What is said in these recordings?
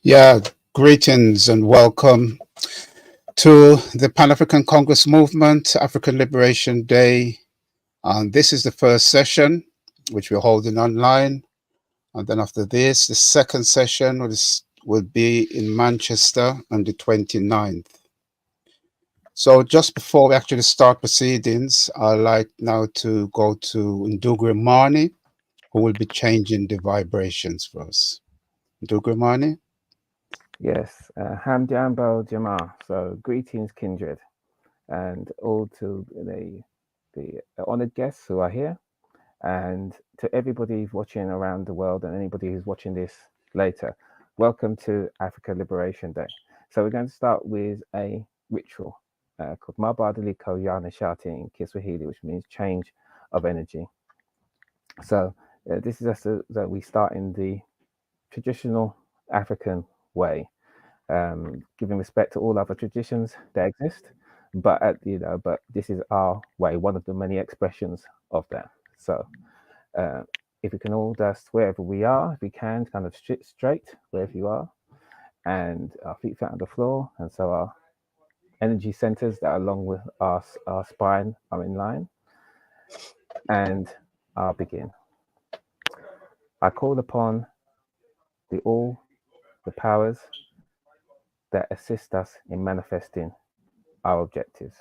Yeah, greetings and welcome to the Pan African Congress Movement, African Liberation Day. And this is the first session, which we're holding online. And then after this, the second session will be in Manchester on the 29th. So just before we actually start proceedings, I'd like now to go to Ndugwe Mani, who will be changing the vibrations for us. Ndugwe Mani? Yes, Hamdiambo Jama. So greetings, kindred, and all to the honored guests who are here, and to everybody watching around the world, and anybody who's watching this later. Welcome to Africa Liberation Day. So we're going to start with a ritual called Mabadiliko Yana Shati in Kiswahili, which means change of energy. So this is just that we start in the traditional African way, giving respect to all other traditions that exist, but but this is our way, one of the many expressions of that. So, uh, if we can all just wherever we are, if we can, kind of sit straight wherever you are, and our feet flat on the floor, and so our energy centers that along with our spine are in line, and I'll begin. I call upon the powers that assist us in manifesting our objectives.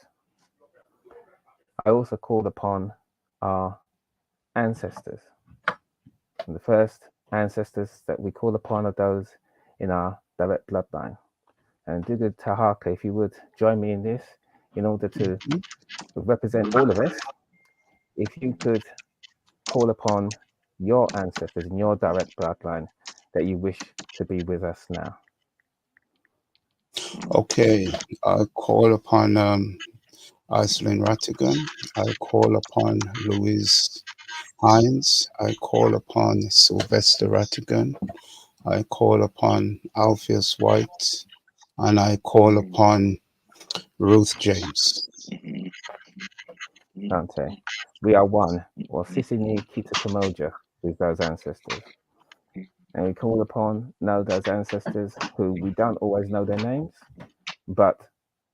I also called upon our ancestors. And the first ancestors that we call upon are those in our direct bloodline. And Dugu Tahaka, if you would join me in this in order to represent all of us, if you could call upon your ancestors in your direct bloodline that you wish to be with us now. Okay, I call upon Iselin Rattigan. I call upon Louise Hines. I call upon Sylvester Rattigan. I call upon Alpheus White. And I call upon Ruth James. Dante, we are one, or Sisini Kita Kamoja, with those ancestors. And we call upon now those ancestors who we don't always know their names, but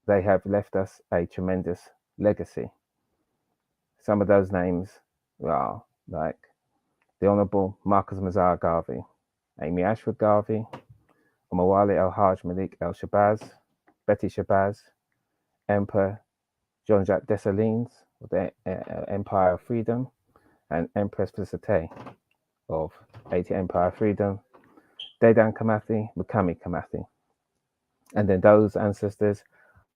they have left us a tremendous legacy. Some of those names are like the Honorable Marcus Mazar Garvey, Amy Ashford Garvey, Omawale El Haj Malik El Shabazz, Betty Shabazz, Emperor Jean Jacques Dessalines of the Empire of Freedom, and Empress Felicite of 80 Empire of Freedom, Dedan Kamathi, Mukami Kamathi, and then those ancestors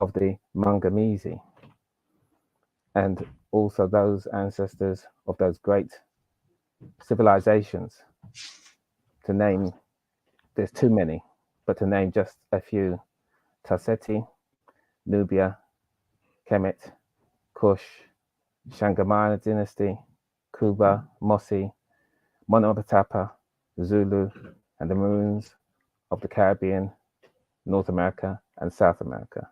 of the Mangamizi, and also those ancestors of those great civilizations. To name, there's too many, but to name just a few: Tarseti, Nubia, Kemet, Kush, Shangamana dynasty, Kuba, Mossi, Monomotapa, Zulu, and the Maroons of the Caribbean, North America, and South America.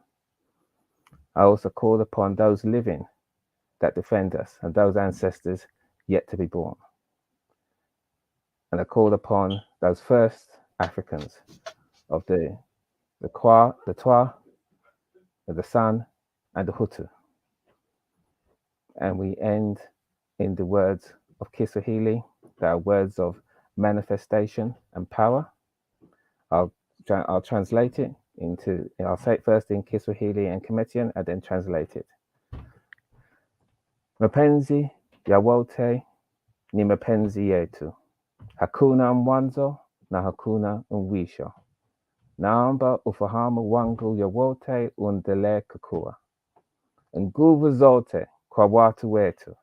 I also call upon those living that defend us and those ancestors yet to be born. And I call upon those first Africans of the Kwa, the Twa, the San, and the Hutu. And we end in the words of Kiswahili, that are words of manifestation and power. I'll translate it I'll say it first in Kiswahili and Kimetian and then translate it. Mapenzi ya wote ni mapenzi yetu. Hakuna mwanzo na hakuna mwisho. Naomba ufahamu wangu ya wote uendelee kukua. Nguvu zote kwa watu wetu.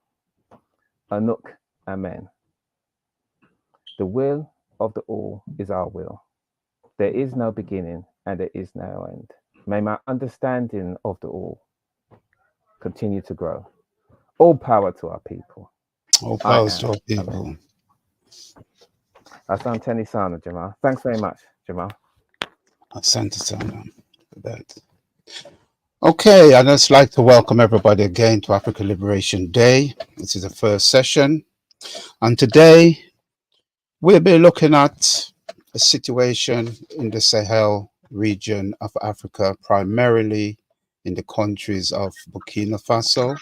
Anuk, Amen. The will of the all is our will. There is no beginning and there is no end. May my understanding of the all continue to grow. All power to our people. All I powers to am. our people. Amen. Asante sana, Jamal. Thanks very much, Jamal. Asante sana for that. Okay, I'd just like to welcome everybody again to Africa Liberation Day. This is the first session. And today we'll be looking at a situation in the Sahel region of Africa, primarily in the countries of Burkina Faso,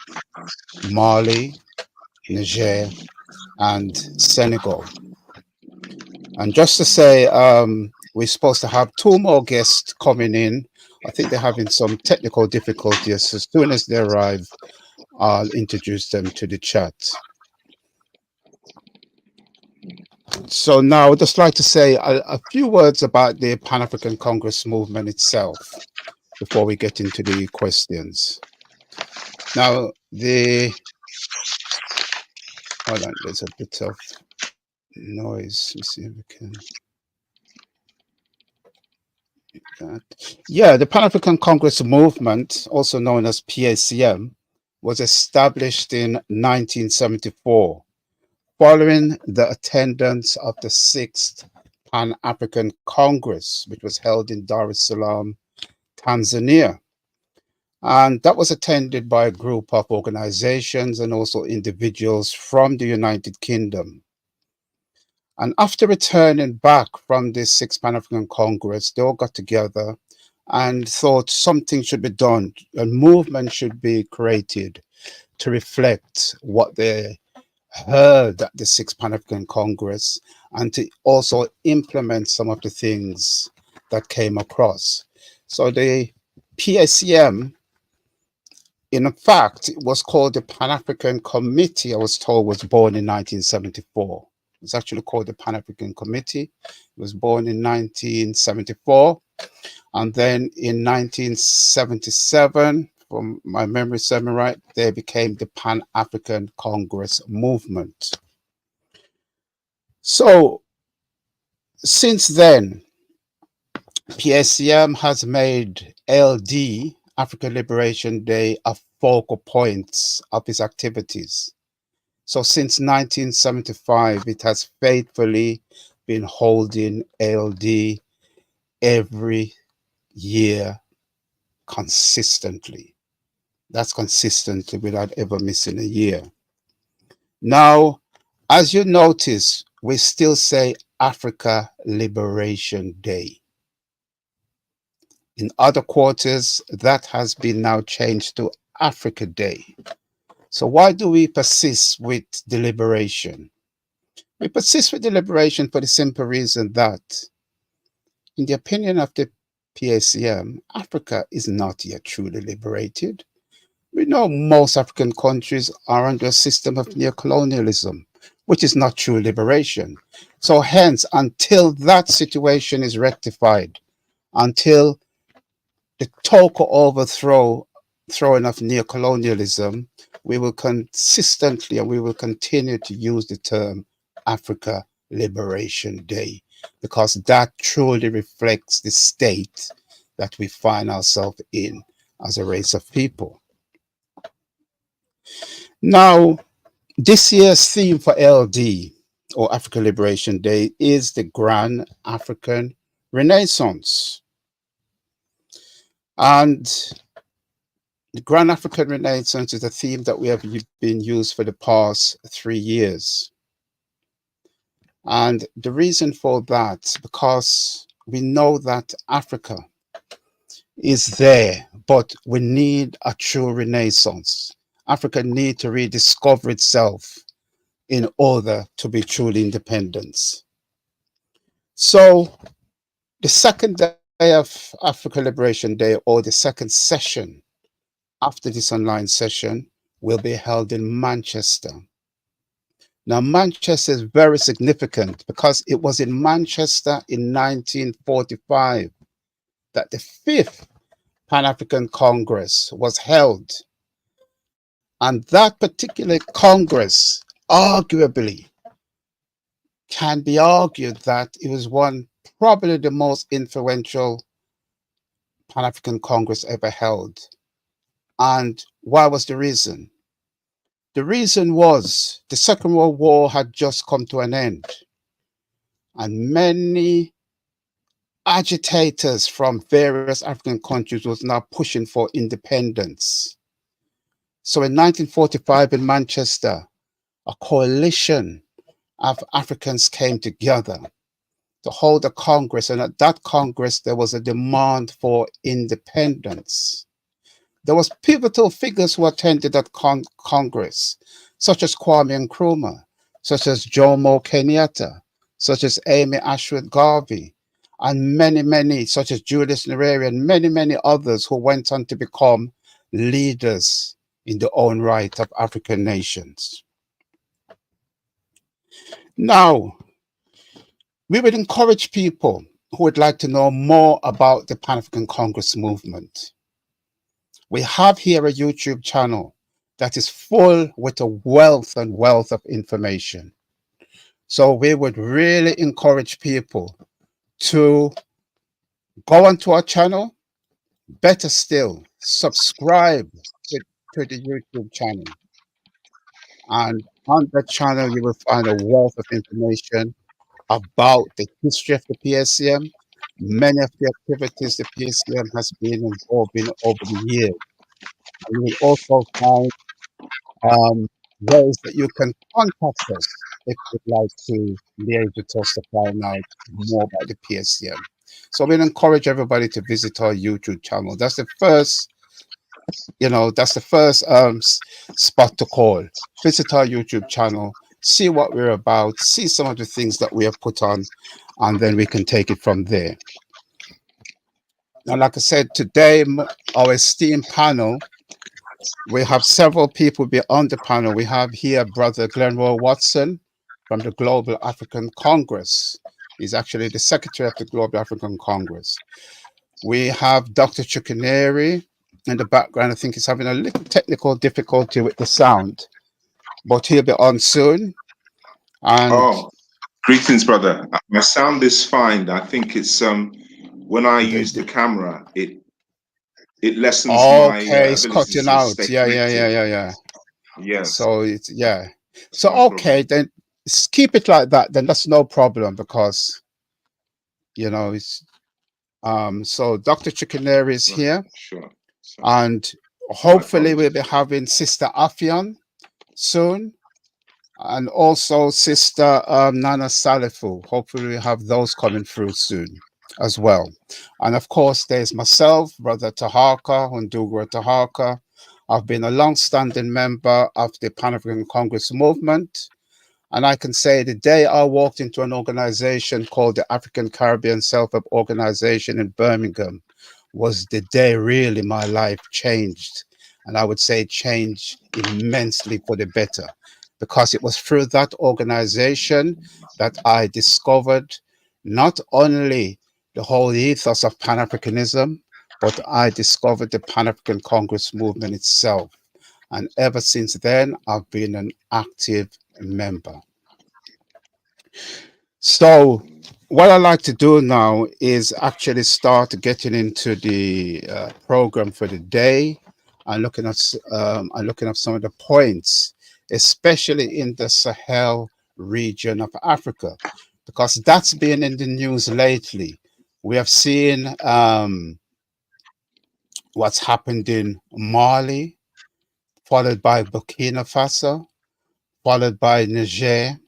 Mali, Niger, and Senegal. And just to say, we're supposed to have two more guests coming in. I think they're having some technical difficulties. As soon as they arrive, I'll introduce them to the chat. So now I'd just like to say a few words about the Pan-African Congress movement itself before we get into the questions. Now, hold on, there's a bit of noise. Let's see if we can. Yeah, the Pan-African Congress movement, also known as PACM, was established in 1974 following the attendance of the 6th Pan-African Congress, which was held in Dar es Salaam, Tanzania. And that was attended by a group of organizations and also individuals from the United Kingdom. And after returning back from this 6th Pan-African Congress, they all got together and thought something should be done. A movement should be created to reflect what they heard at the 6th Pan-African Congress and to also implement some of the things that came across. So the PACM, in fact, it was called the Pan-African Committee, I was told, was born in 1974. It's actually called the Pan-African Committee. It was born in 1974. And then in 1977, from my memory serves me right, they became the Pan-African Congress movement. So since then, PACM has made LD, African Liberation Day, a focal point of its activities. So since 1975, it has faithfully been holding LD every year consistently. That's consistently without ever missing a year. Now, as you notice, we still say Africa Liberation Day. In other quarters, that has been now changed to Africa Day. So why do we persist with deliberation? We persist with deliberation for the simple reason that, in the opinion of the PACM, Africa is not yet truly liberated. We know most African countries are under a system of neocolonialism, which is not true liberation. So hence, until that situation is rectified, until the total overthrowing of neocolonialism, we will consistently and we will continue to use the term Africa Liberation Day, because that truly reflects the state that we find ourselves in as a race of people. Now, this year's theme for LD, or Africa Liberation Day, is the Grand African Renaissance. And the Grand African Renaissance is a theme that we have been used for the past 3 years. And the reason for that, because we know that Africa is there, but we need a true renaissance. Africa needs to rediscover itself in order to be truly independent. So the second day of Africa Liberation Day, or the second session after this online session, will be held in Manchester. Now, Manchester is very significant because it was in Manchester in 1945 that the 5th Pan-African Congress was held. And that particular Congress, arguably, can be argued that it was probably the most influential Pan-African Congress ever held. And why was the reason? The reason was the Second World War had just come to an end, and many agitators from various African countries was now pushing for independence. So in 1945 in Manchester, a coalition of Africans came together to hold a Congress. And at that Congress, there was a demand for independence. There was pivotal figures who attended that Congress, such as Kwame Nkrumah, such as Jomo Kenyatta, such as Amy Ashworth Garvey, and many, such as Julius Nyerere, and many others who went on to become leaders in their own right of African nations. Now, we would encourage people who would like to know more about the Pan-African Congress movement. We have here a YouTube channel that is full with a wealth of information. So we would really encourage people to go onto our channel, better still, subscribe to the YouTube channel. And on that channel, you will find a wealth of information about the history of the PSCM, many of the activities the PSCM has been involved in over the years. And you will also find ways that you can contact us if you'd like to liaise with us to find out more about the PSCM. So we'll encourage everybody to visit our YouTube channel. That's the first, spot to call. Visit our YouTube channel, see what we're about, see some of the things that we have put on, and then we can take it from there. Now, like I said, today, our esteemed panel, we have several people beyond the panel. We have here Brother Glenroy Watson from the Global African Congress. He's actually the Secretary of the Global African Congress. We have Dr. Chukwuneri in the background. I think he's having a little technical difficulty with the sound, but he'll be on soon. And greetings, brother. My sound is fine. I think it's when I use the camera, it lessens my it's cutting out. Yeah. So it's So okay, then keep it like that. Then that's no problem, because it's so Dr. Chukwuneri is here. Sure. And hopefully we'll be having Sister Afion soon, and also Sister Nana Salifu. Hopefully we have those coming through soon as well. And of course, there's myself, Brother Tahaka, Ndugwa Tahaka. I've been a long-standing member of the Pan-African Congress movement. And I can say the day I walked into an organization called the African Caribbean Self-Help Organization in Birmingham was the day really my life changed. And I would say changed immensely for the better, because it was through that organization that I discovered not only the whole ethos of Pan-Africanism, but I discovered the Pan-African Congress movement itself. And ever since then, I've been an active member. So what I like to do now is actually start getting into the program for the day, and looking at some of the points, especially in the Sahel region of Africa, because that's been in the news lately. We have seen what's happened in Mali, followed by Burkina Faso, followed by Niger,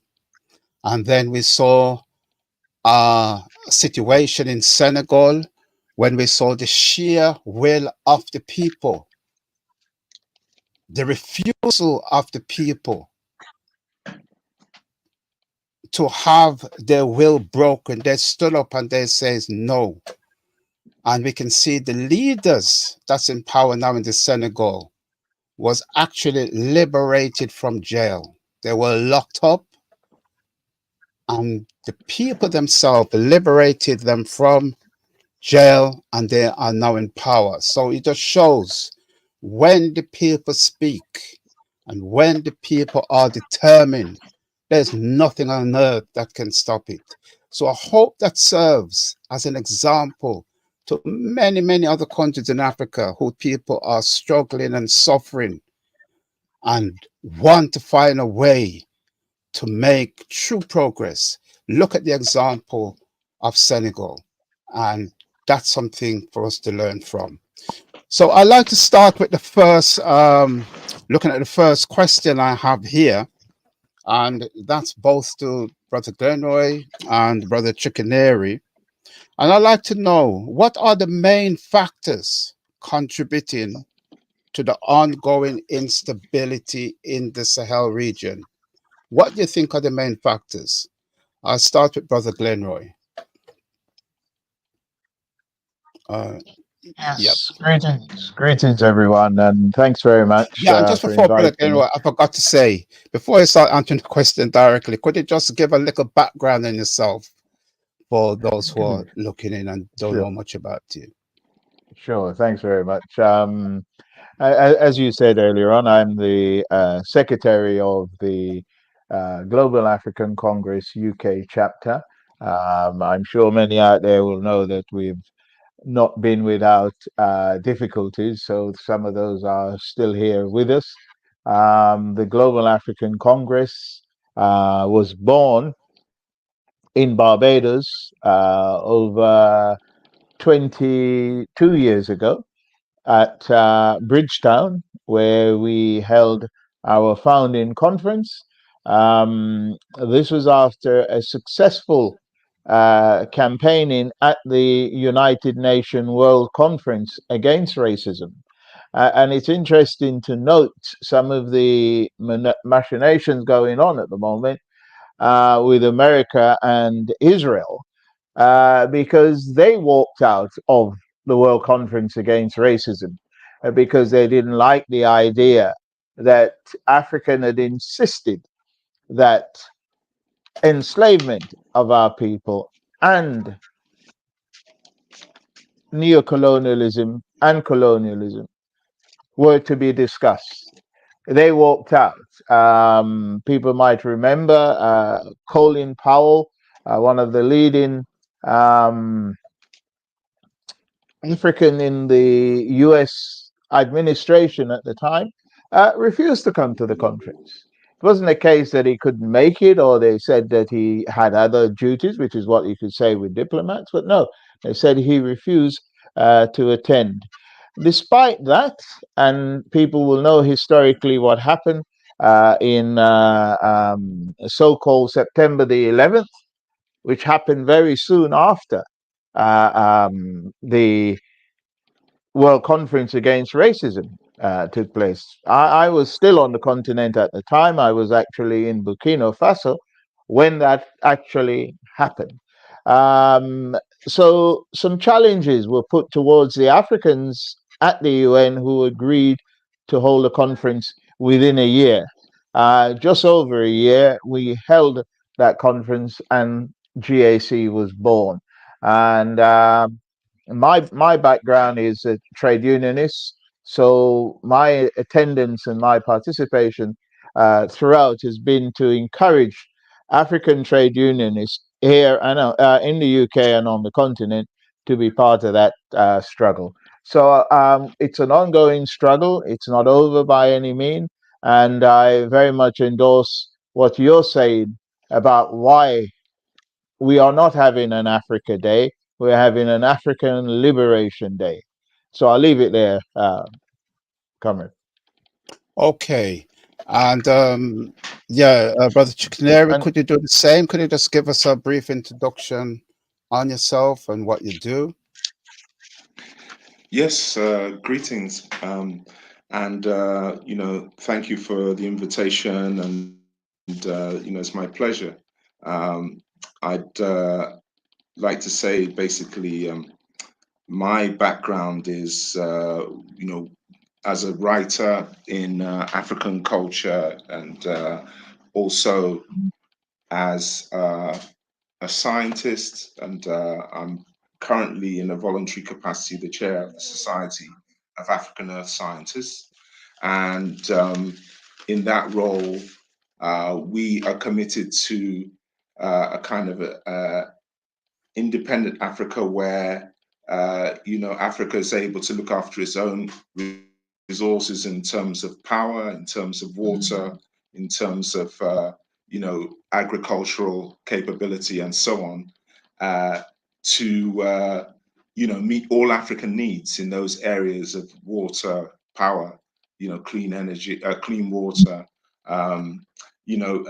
and then we saw a situation in Senegal when we saw the sheer will of the people, the refusal of the people to have their will broken. They stood up and they says no. And we can see the leaders that's in power now in the Senegal was actually liberated from jail. They were locked up, and the people themselves liberated them from jail, and they are now in power. So it just shows when the people speak and when the people are determined, there's nothing on earth that can stop it. So I hope that serves as an example to many other countries in Africa who people are struggling and suffering and want to find a way to make true progress. Look at the example of Senegal, and that's something for us to learn from. So I'd like to start with the first, looking at the first question I have here. and that's both to Brother Glenroy and Brother Chickenary. And I'd like to know, what are the main factors contributing to the ongoing instability in the Sahel region? What do you think are the main factors? I'll start with Brother Glenroy. Yep. Yes, greetings, everyone, and thanks very much Yeah, and just for before Brother inviting me. Glenroy, I forgot to say, before you start answering the question directly, could you just give a little background on yourself for those who are looking in and don't know Sure, much about you? sure. Thanks very much. As you said earlier on, I'm the secretary of the Global African Congress UK chapter. I'm sure many out there will know that we've not been without difficulties, so some of those are still here with us. The Global African Congress was born in Barbados over 22 years ago at Bridgetown, where we held our founding conference. This was after a successful campaigning at the United Nations World Conference Against Racism. And it's interesting to note some of the machinations going on at the moment with America and Israel, because they walked out of the World Conference Against Racism because they didn't like the idea that African had insisted that enslavement of our people and neocolonialism and colonialism were to be discussed. They walked out. People might remember Colin Powell, one of the leading African in the US administration at the time, refused to come to the conference. It wasn't a case that he couldn't make it, or they said that he had other duties, which is what you could say with diplomats, but no, they said he refused to attend. Despite that, and people will know historically what happened in so-called September the 11th, which happened very soon after the World Conference Against Racism took place. I was still on the continent at the time. I was actually in Burkina Faso when that actually happened. So some challenges were put towards the Africans at the UN who agreed to hold a conference within a year. Just over a year, we held that conference and GAC was born. And my background is a trade unionist, so my attendance and my participation throughout has been to encourage African trade unionists here and in the UK and on the continent to be part of that struggle. So it's an ongoing struggle. It's not over by any means, and I very much endorse what you're saying about why we are not having an Africa Day. We're having an African Liberation Day. So I'll leave it there, Comrade. Okay. And Brother Chickenary, And could you do the same? Could you just give us a brief introduction on yourself and what you do? Yes, greetings. And, thank you for the invitation. And, it's my pleasure. I'd like to say basically, my background is, as a writer in African culture, and also as a scientist, and I'm currently in a voluntary capacity the chair of the Society of African Earth Scientists. And in that role, we are committed to a kind of independent Africa where Africa is able to look after its own resources in terms of power, in terms of water, in terms of agricultural capability, and so on, to meet all African needs in those areas of water, power, clean energy, clean water, you know,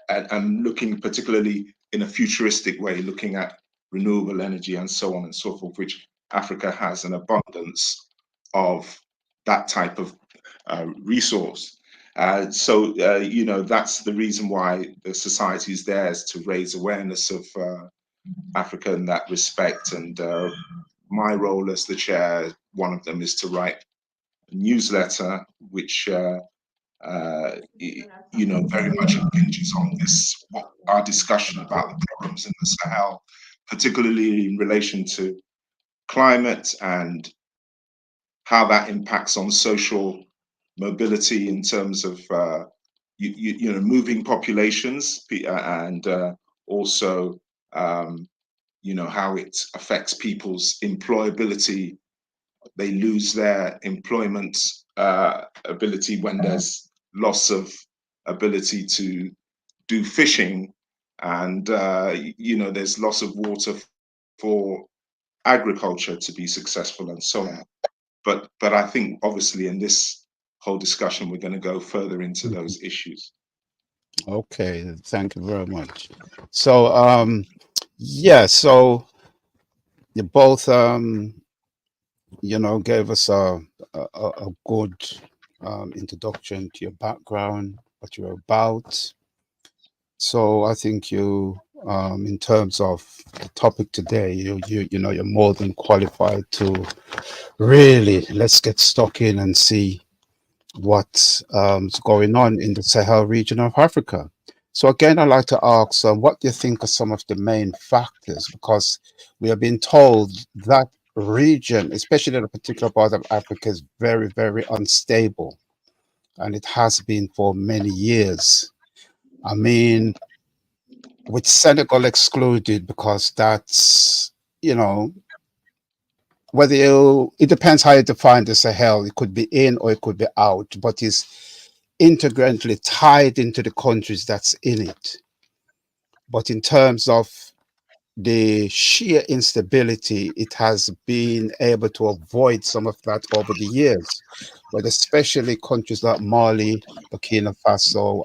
and looking particularly in a futuristic way, looking at renewable energy and so on and so forth, which Africa has an abundance of that type of resource. You know, that's the reason why the society is there, is to raise awareness of Africa in that respect. And my role as the chair, one of them, is to write a newsletter, which you know, very much impinges on this, our discussion about the problems in the Sahel, particularly in relation to climate and how that impacts on social mobility in terms of you know, moving populations, and also you know, how it affects people's employability. They lose their employment ability when there's loss of ability to do fishing, and you know, there's loss of water for agriculture to be successful, and so on. But I think obviously in this whole discussion we're going to go further into those issues. Okay, thank you very much. So yeah, so you both you know, gave us a good introduction to your background, what you're about. So I think you, in terms of the topic today, you know, you're more than qualified to really, let's get stuck in and see what's going on in the Sahel region of Africa. So again, I'd like to ask, what do you think are some of the main factors? Because we have been told that region, especially the particular part of Africa, is very, very unstable, and it has been for many years. I mean, with Senegal excluded, because that's, you know, whether you, it depends how you define the Sahel. It could be in or it could be out, but it's integrally tied into the countries that's in it. But in terms of the sheer instability, it has been able to avoid some of that over the years, but especially countries like Mali, Burkina Faso,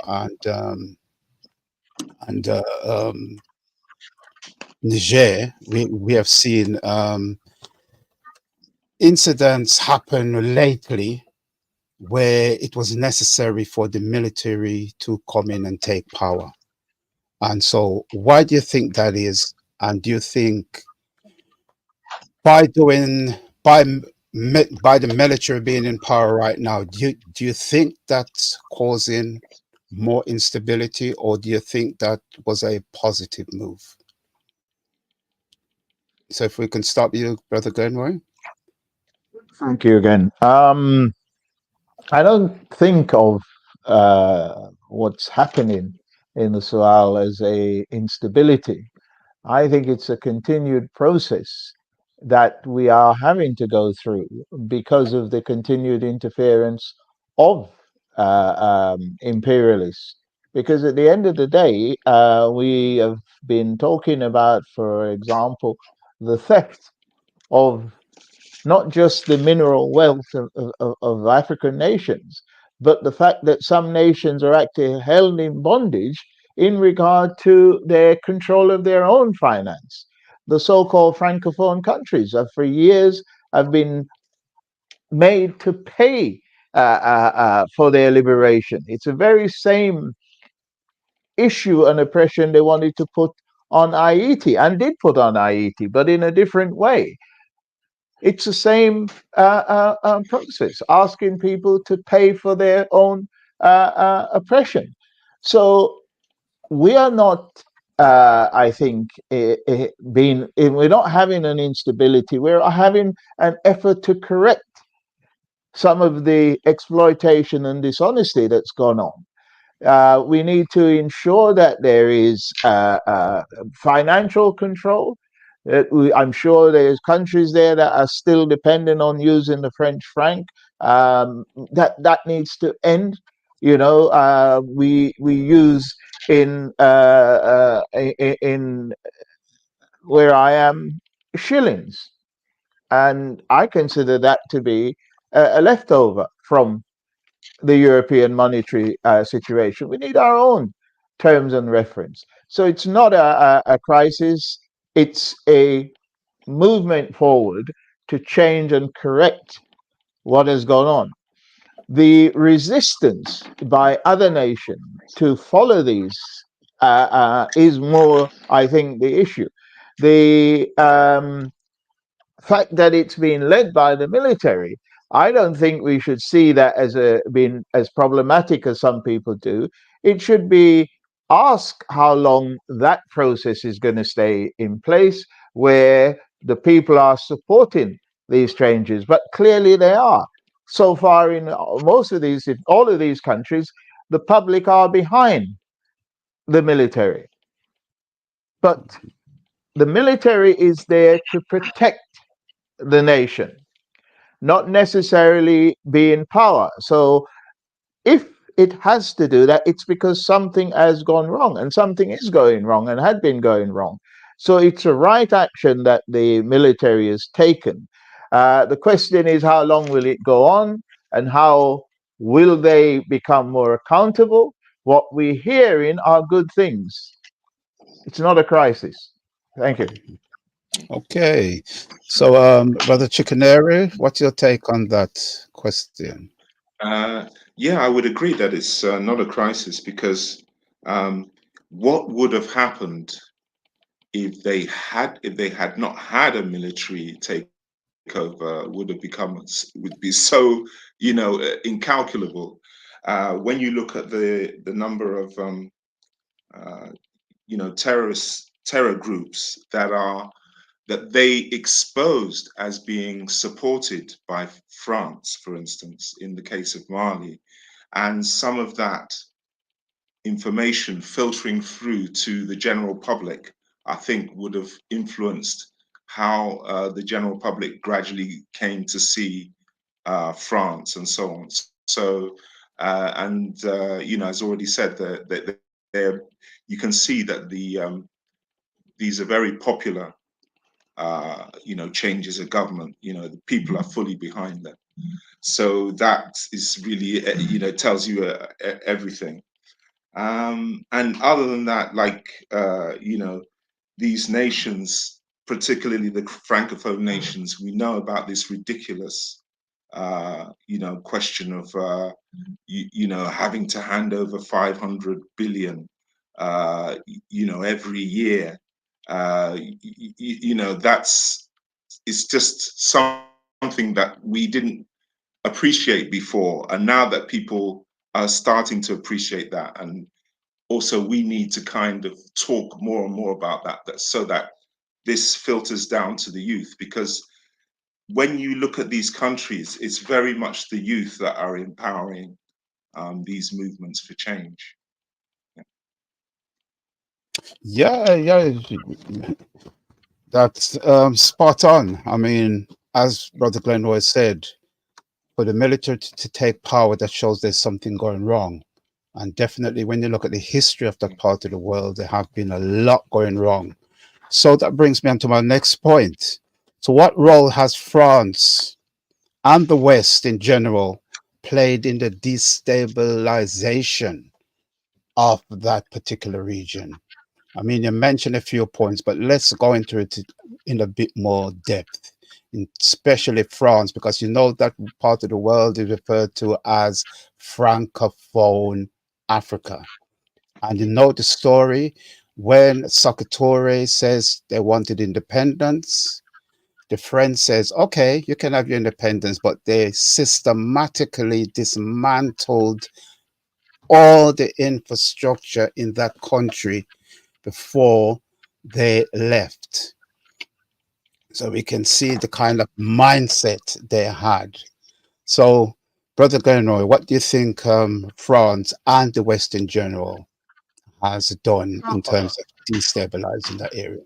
and Niger, we have seen incidents happen lately where it was necessary for the military to come in and take power. And so, why do you think that is? And do you think by doing by the military being in power right now, do you think that's causing more instability, or do you think that was a positive move? So, if we can start with you, Brother Glenroy. Thank you again. I don't think of what's happening in the Sahel as a instability. I think it's a continued process that we are having to go through because of the continued interference of imperialists. Because at the end of the day, we have been talking about, for example, the theft of not just the mineral wealth of African nations, but the fact that some nations are actually held in bondage in regard to their control of their own finance. The so-called Francophone countries for years have been made to pay for their liberation. It's the very same issue and oppression they wanted to put on Haiti and did put on Haiti, but in a different way. It's the same process, asking people to pay for their own oppression. So we are not, I think, we're not having an instability. We're having an effort to correct some of the exploitation and dishonesty that's gone on. We need to ensure that there is financial control. I'm sure there's countries there that are still dependent on using the French franc. That needs to end. You know, we use in where I am shillings, and I consider that to be a leftover from the European monetary situation. We need our own terms and reference. So it's not a crisis, it's a movement forward to change and correct what has gone on. The resistance by other nations to follow these is more, I think, the issue. The fact that it's been led by the military, I don't think we should see that as being as problematic as some people do. It should be asked how long that process is going to stay in place, where the people are supporting these changes, but clearly they are. So far, in most of these, in all of these countries, the public are behind the military. But the military is there to protect the nation, not necessarily be in power. So if it has to do that, it's because something has gone wrong, and something is going wrong and had been going wrong. So it's a right action that the military has taken. The question is, how long will it go on, and how will they become more accountable? What we're hearing are good things. It's not a crisis. Thank you. Okay. So, Brother Chickenere, what's your take on that question? Yeah, I would agree that it's not a crisis, because what would have happened if they had not had a military takeover would be so, incalculable. When you look at the number of terror groups that they exposed as being supported by France, for instance, in the case of Mali, and some of that information filtering through to the general public, I think would have influenced how the general public gradually came to see France and so on. So, as already said, that you can see that these are very popular changes of government. The people are fully behind them. So that is really, tells you everything. And other than that, these nations, particularly the Francophone nations, we know about this ridiculous, question of, having to hand over 500 billion, every year. It's just something that we didn't appreciate before, and now that people are starting to appreciate that, and also we need to kind of talk more and more about that so that this filters down to the youth, because when you look at these countries, it's very much the youth that are empowering these movements for change. Yeah, that's spot on. I mean, as Brother Glenroy said, for the military to take power, that shows there's something going wrong. And definitely, when you look at the history of that part of the world, there have been a lot going wrong. So that brings me on to my next point. So, what role has France and the West in general played in the destabilization of that particular region? I mean, you mentioned a few points, but let's go into it in a bit more depth, especially France, because that part of the world is referred to as Francophone Africa. And the story when Sékou Touré says they wanted independence, the French says, okay, you can have your independence, but they systematically dismantled all the infrastructure in that country before they left. So we can see the kind of mindset they had. So, Brother Glenroy, what do you think France and the West in general has done in terms of destabilizing that area?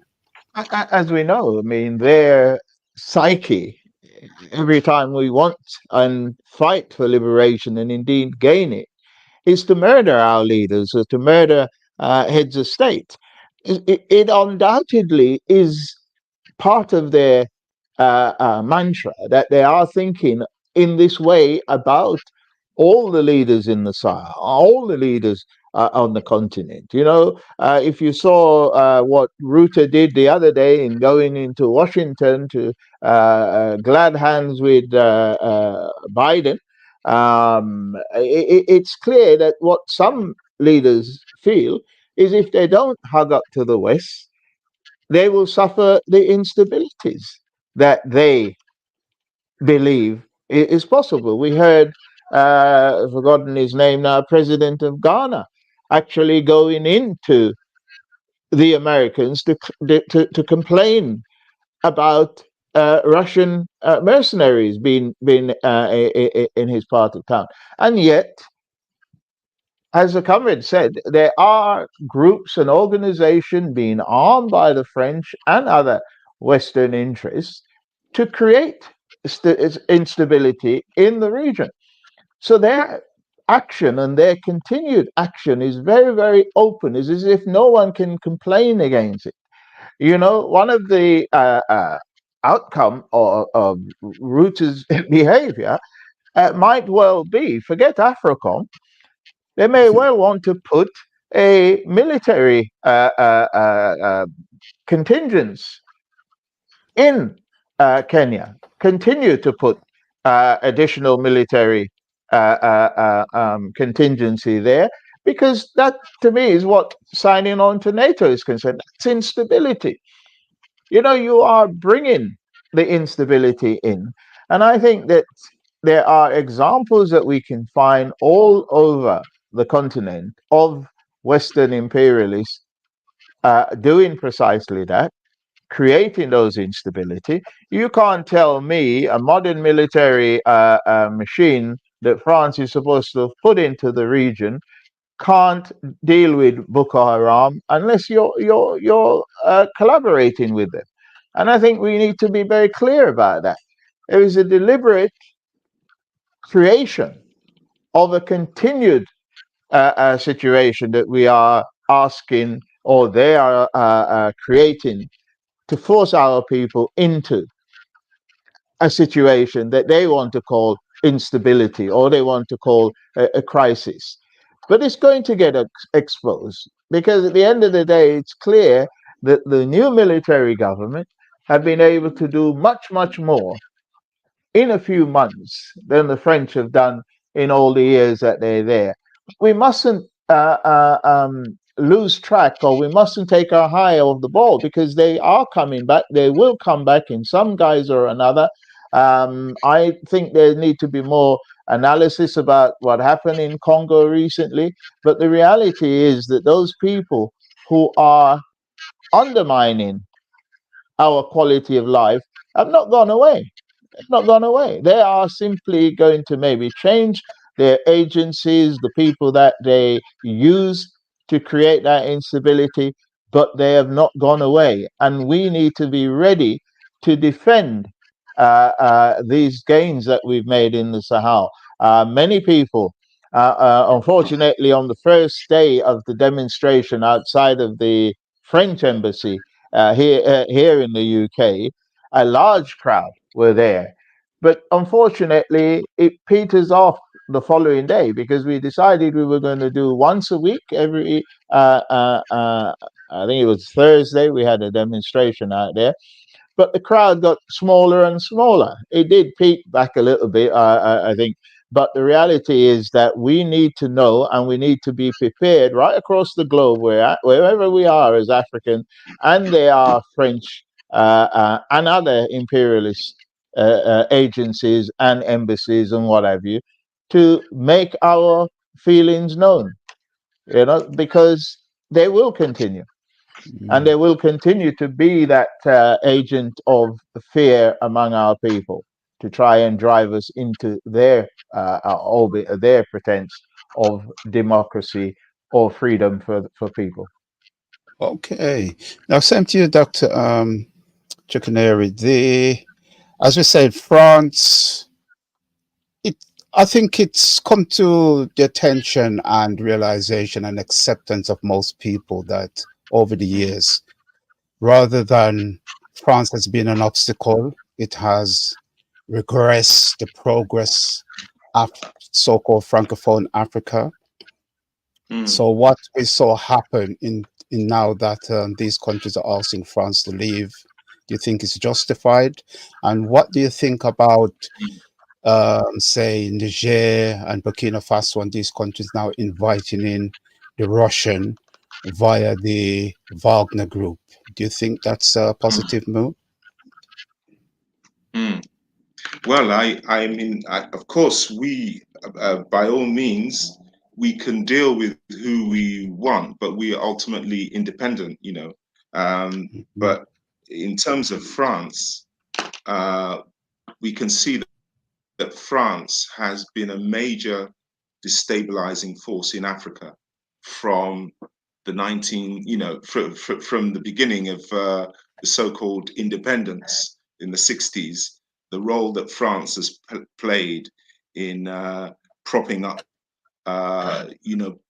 As we know, I mean, their psyche, every time we want and fight for liberation and indeed gain it, is to murder our leaders or to murder heads of state. It undoubtedly is part of their mantra that they are thinking in this way about all the leaders in the Sahel, all the leaders on the continent. You know, if you saw what Rutte did the other day in going into Washington to glad hands with Biden, it's clear that what some leaders feel is if they don't hug up to the West, they will suffer the instabilities that they believe is possible. We heard, I've forgotten his name now, President of Ghana, actually going into the Americans to complain about Russian mercenaries being in his part of town. And yet, as the comrade said, there are groups and organizations being armed by the French and other Western interests to create instability in the region. So their action and their continued action is very, very open. It's as if no one can complain against it. You know, one of the outcome of Rutte's behavior might well be, forget AFRICOM, they may well want to put a military contingents in Kenya, continue to put additional military contingency there, because that, to me, is what signing on to NATO is concerned. That's instability. You know, you are bringing the instability in. And I think that there are examples that we can find all over the continent of Western imperialists doing precisely that, creating those instability. You can't tell me a modern military machine that France is supposed to put into the region can't deal with Boko Haram unless you're collaborating with them. And I think we need to be very clear about that. There is a deliberate creation of a continued situation that we are asking, or they are creating, to force our people into a situation that they want to call instability, or they want to call a crisis. But it's going to get exposed, because at the end of the day, it's clear that the new military government have been able to do much, much more in a few months than the French have done in all the years that they're there. We mustn't lose track, or we mustn't take our eye off the ball, because they are coming back. They will come back in some guise or another. I think there need to be more analysis about what happened in Congo recently. But the reality is that those people who are undermining our quality of life have not gone away. Not gone away. They are simply going to maybe change their agencies, the people that they use to create that instability, but they have not gone away. And we need to be ready to defend these gains that we've made in the Sahel. Many people, unfortunately, on the first day of the demonstration outside of the French embassy here in the UK, a large crowd were there. But unfortunately, it peters off the following day, because we decided we were going to do once a week. Every, I think it was Thursday, we had a demonstration out there. But the crowd got smaller and smaller. It did peak back a little bit, I think. But the reality is that we need to know, and we need to be prepared right across the globe, wherever we are as African, and there are French and other imperialist agencies and embassies and what have you, to make our feelings known, you know, because they will continue. And there will continue to be that agent of fear among our people to try and drive us into their orbit, their pretense of democracy or freedom for people. Okay. Now, same to you, Dr. Chukwuneri. As we said, France, I think it's come to the attention and realization and acceptance of most people that over the years, rather than France has been an obstacle, it has regressed the progress so-called Francophone Africa. So what we saw happen in now that these countries are asking France to leave, do you think is justified? And what do you think about, say, Niger and Burkina Faso and these countries now inviting in the Russian via the Wagner Group? Do you think that's a positive move? Well, I mean, of course, we, by all means, we can deal with who we want, but we are ultimately independent, you know. But in terms of France, we can see that France has been a major destabilizing force in Africa from the from the beginning of the so-called independence in the 60s. The role that France has played in propping up,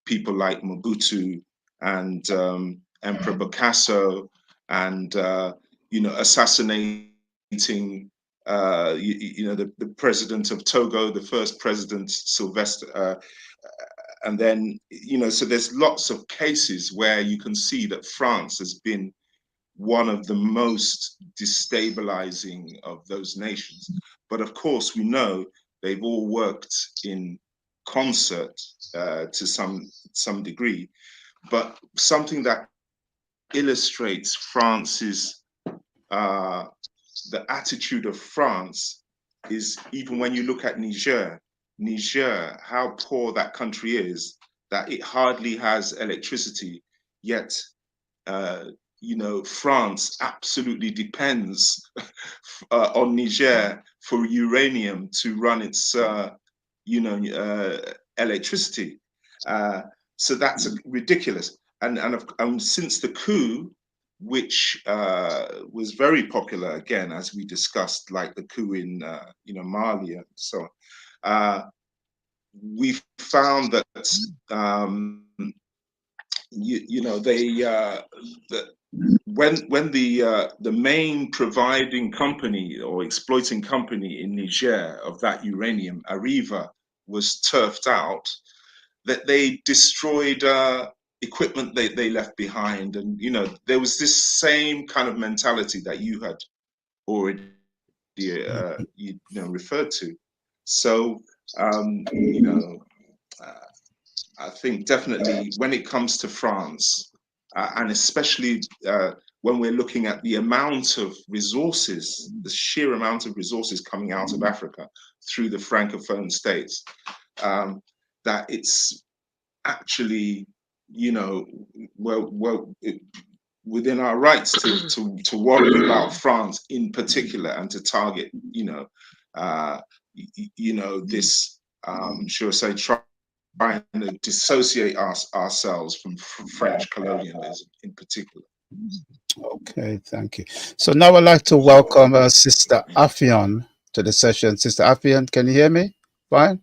people like Mobutu and Emperor Bokassa, and assassinating, the president of Togo, the first president, Sylvester, and then so there's lots of cases where you can see that France has been one of the most destabilizing of those nations. But of course, we know they've all worked in concert to some degree. But something that illustrates France's the attitude of France is, even when you look at Niger, how poor that country is, that it hardly has electricity, yet France absolutely depends on Niger for uranium to run its electricity. So that's ridiculous. And since the coup, which was very popular, again, as we discussed, like the coup in Mali and so on, we've found that when the main providing company or exploiting company in Niger of that uranium, Areva, was turfed out, that they destroyed equipment they left behind. And there was this same kind of mentality that you had already referred to. So I think definitely when it comes to France, and especially when we're looking at the amount of resources, the sheer amount of resources coming out of Africa through the Francophone states, that it's actually, within our rights to worry about France in particular, and to target, this, should I say, trying to dissociate ourselves from French colonialism in particular. Okay, thank you. So now I'd like to welcome Sister Affion to the session. Sister Affion, can you hear me? Fine?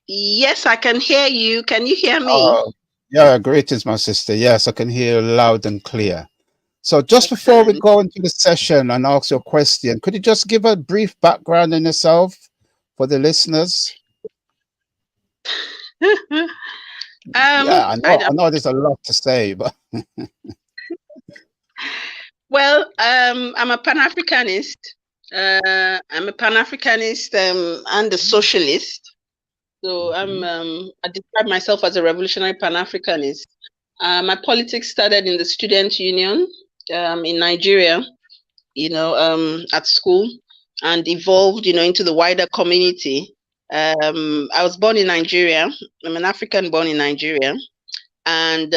Yes, I can hear you. Can you hear me? Yeah, greetings, my sister. Yes, I can hear you loud and clear. So just before we go into the session and ask your question, could you just give a brief background on yourself for the listeners? Yeah, I know there's a lot to say, but well, I'm a Pan-Africanist. I'm a Pan-Africanist and a socialist. So I describe myself as a revolutionary Pan-Africanist. My politics started in the student union in Nigeria, at school, and evolved, into the wider community. I was born in Nigeria. I'm an African born in Nigeria. And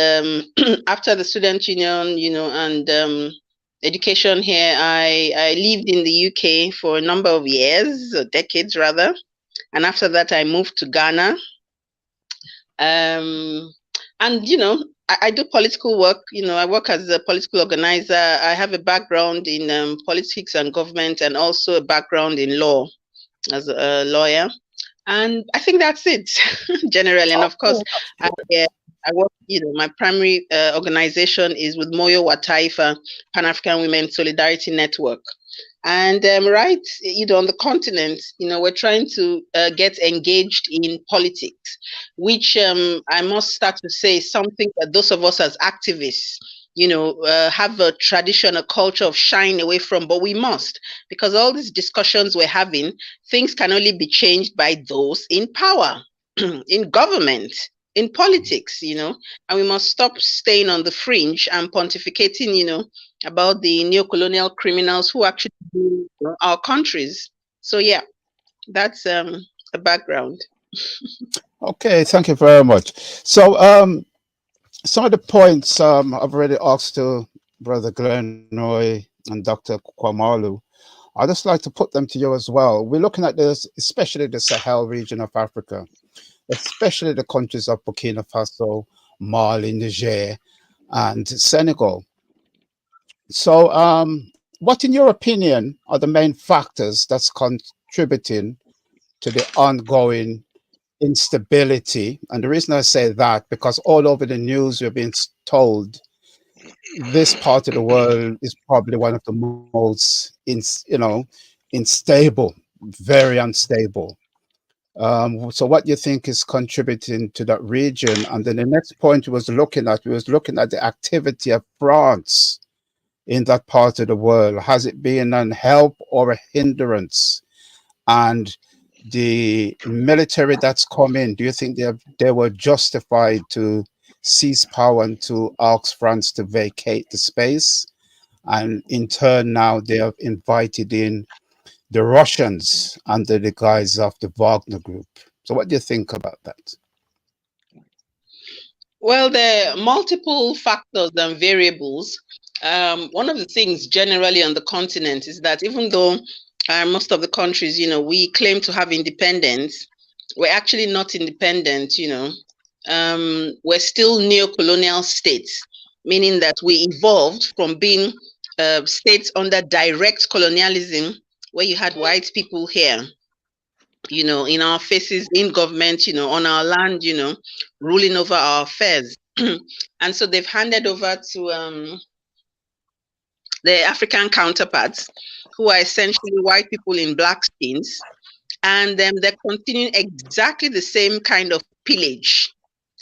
after the student union, and education here, I lived in the UK for a number of years, or decades rather. And after that, I moved to Ghana. And, I do political work. I work as a political organizer. I have a background in politics and government, and also a background in law as a lawyer. And I think that's it, generally. And of course, I work, my primary organization is with Moyo Wa Taifa, Pan-African Women Solidarity Network. And right, on the continent, we're trying to get engaged in politics, which I must start to say is something that those of us as activists, have a tradition, a culture of shying away from, but we must, because all these discussions we're having, things can only be changed by those in power, in government, in politics, and we must stop staying on the fringe and pontificating, about the neo-colonial criminals who actually do our countries. So yeah, that's the background. Okay, thank you very much. So some of the points I've already asked to Brother Glenroy and Dr. Kwamalu. I'd just like to put them to you as well. We're looking at this, especially the Sahel region of Africa, especially the countries of Burkina Faso, Mali, Niger, and Senegal. So what, in your opinion, are the main factors that's contributing to the ongoing instability? And the reason I say that, because all over the news we're being told this part of the world is probably one of the most unstable, very unstable. So what do you think is contributing to that region? And then the next point we was looking at the activity of France in that part of the world. Has it been an help or a hindrance? And the military that's come in, do you think they were justified to seize power and to ask France to vacate the space? And in turn, now they have invited in the Russians under the guise of the Wagner Group. So what do you think about that? Well, there are multiple factors and variables. One of the things generally on the continent is that even though most of the countries, we claim to have independence, we're actually not independent, we're still neo-colonial states, meaning that we evolved from being states under direct colonialism, where you had white people here, in our faces, in government, on our land, ruling over our affairs. And so they've handed over to the African counterparts, who are essentially white people in black skins, and they're continuing exactly the same kind of pillage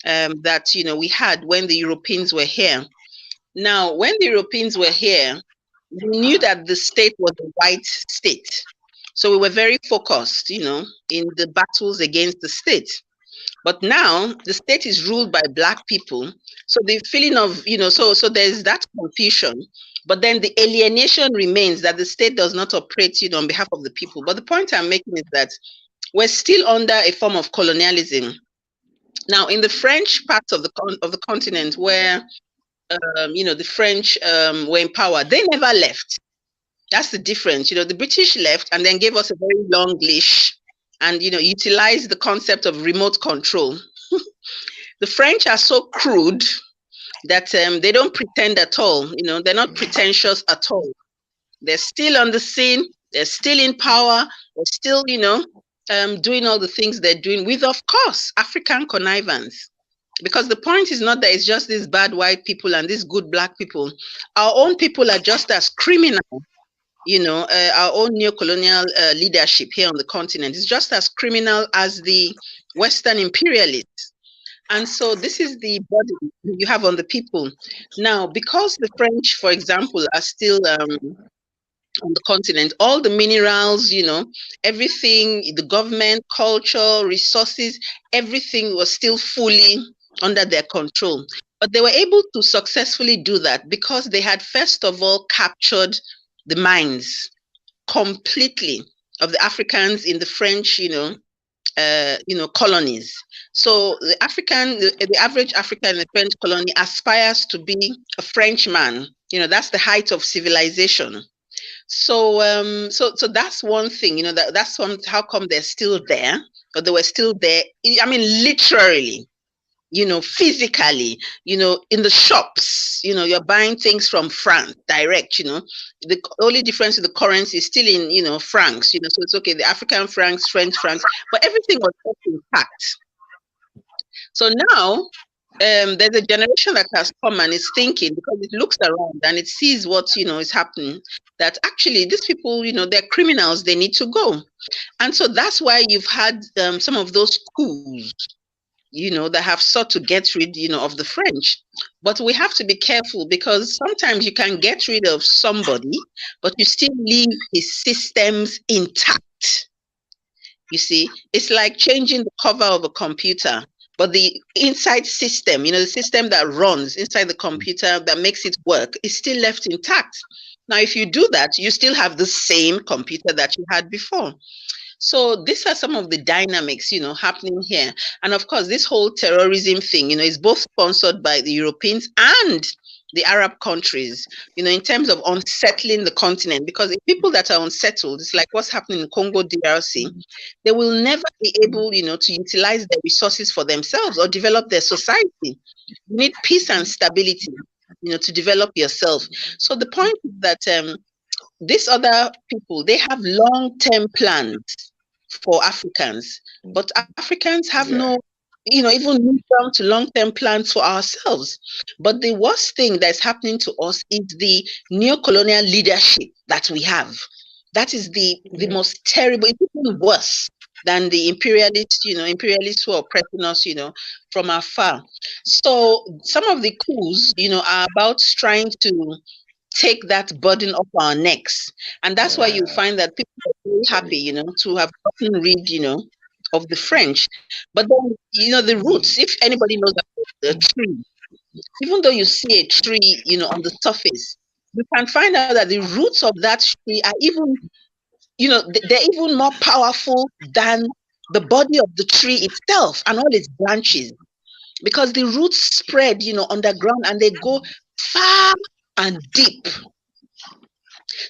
that we had when the Europeans were here. Now, when the Europeans were here, we knew that the state was a white state, so we were very focused, in the battles against the state. But now the state is ruled by black people, so the feeling of so there's that confusion. But then the alienation remains that the state does not operate, on behalf of the people. But the point I'm making is that we're still under a form of colonialism. Now, in the French parts of the continent, where the French were in power, they never left. That's the difference. The British left and then gave us a very long leash, and utilized the concept of remote control. The French are so crude that they don't pretend at all. They're not pretentious at all. They're still on the scene. They're still in power. They're still, doing all the things they're doing with, of course, African connivance. Because the point is not that it's just these bad white people and these good black people. Our own people are just as criminal. Our own neo-colonial leadership here on the continent is just as criminal as the Western imperialists. And so this is the body you have on the people. Now, because the French, for example, are still on the continent, all the minerals, everything, the government, culture, resources, everything was still fully under their control. But they were able to successfully do that because they had, first of all, captured the minds completely of the Africans in the French, colonies. So the average African in the French colony aspires to be a Frenchman. That's the height of civilization. So, so that's one thing. That's how come they're still there, but they were still there. I mean, literally. Physically, in the shops, you're buying things from France direct, the only difference in the currency is still in, francs, so it's okay, the African francs, French francs, but everything was intact. So now there's a generation that has come and is thinking, because it looks around and it sees what is happening, that actually these people, they're criminals, they need to go. And so that's why you've had some of those coups, that have sought to get rid, of the French. But we have to be careful, because sometimes you can get rid of somebody, but you still leave his systems intact. You see, it's like changing the cover of a computer, but the inside system, the system that runs inside the computer that makes it work, is still left intact. Now, if you do that, you still have the same computer that you had before. So these are some of the dynamics, happening here. And of course, this whole terrorism thing, is both sponsored by the Europeans and the Arab countries, in terms of unsettling the continent. Because if people that are unsettled, it's like what's happening in Congo DRC, they will never be able, to utilize their resources for themselves or develop their society. You need peace and stability, to develop yourself. So the point is that these other people, they have long-term plans for Africans, but Africans have no, even medium to long-term plans for ourselves. But the worst thing that's happening to us is the neo-colonial leadership that we have. That is the most terrible, it's even worse than the imperialists who are oppressing us, from afar. So some of the coups, are about trying to take that burden off our necks. And that's why you find that people are very happy, to have gotten rid, of the French. But then, the roots, if anybody knows about the tree, even though you see a tree, on the surface, you can find out that the roots of that tree are even, they're even more powerful than the body of the tree itself and all its branches, because the roots spread, underground, and they go far and deep.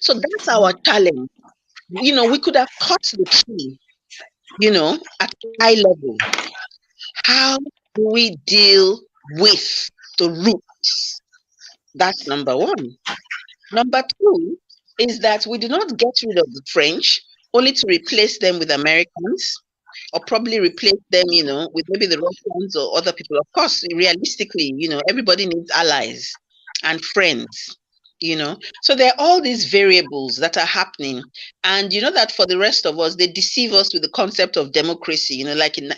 So that's our challenge. We could have cut the tree, at high level. How do we deal with the roots? That's number one. Number two is that we do not get rid of the French only to replace them with Americans, or probably replace them, with maybe the Russians or other people. Of course, realistically, everybody needs allies and friends. So there are all these variables that are happening, and that for the rest of us, they deceive us with the concept of democracy, like in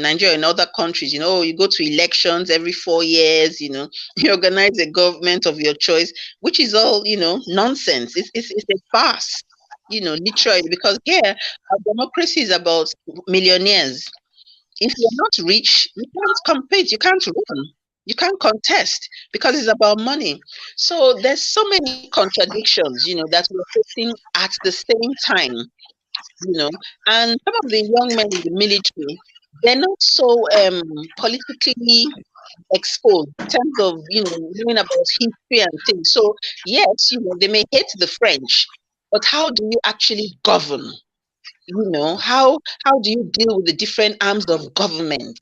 Nigeria and other countries, you go to elections every 4 years, you organize a government of your choice, which is all nonsense. It's a farce, literally, because here our democracy is about millionaires. If you're not rich, you can't compete, you can't run, you can't contest, because it's about money. So there's so many contradictions, that we're facing at the same time, and some of the young men in the military, they're not so politically exposed in terms of, knowing about history and things. So yes, they may hate the French, but how do you actually govern? How do you deal with the different arms of government?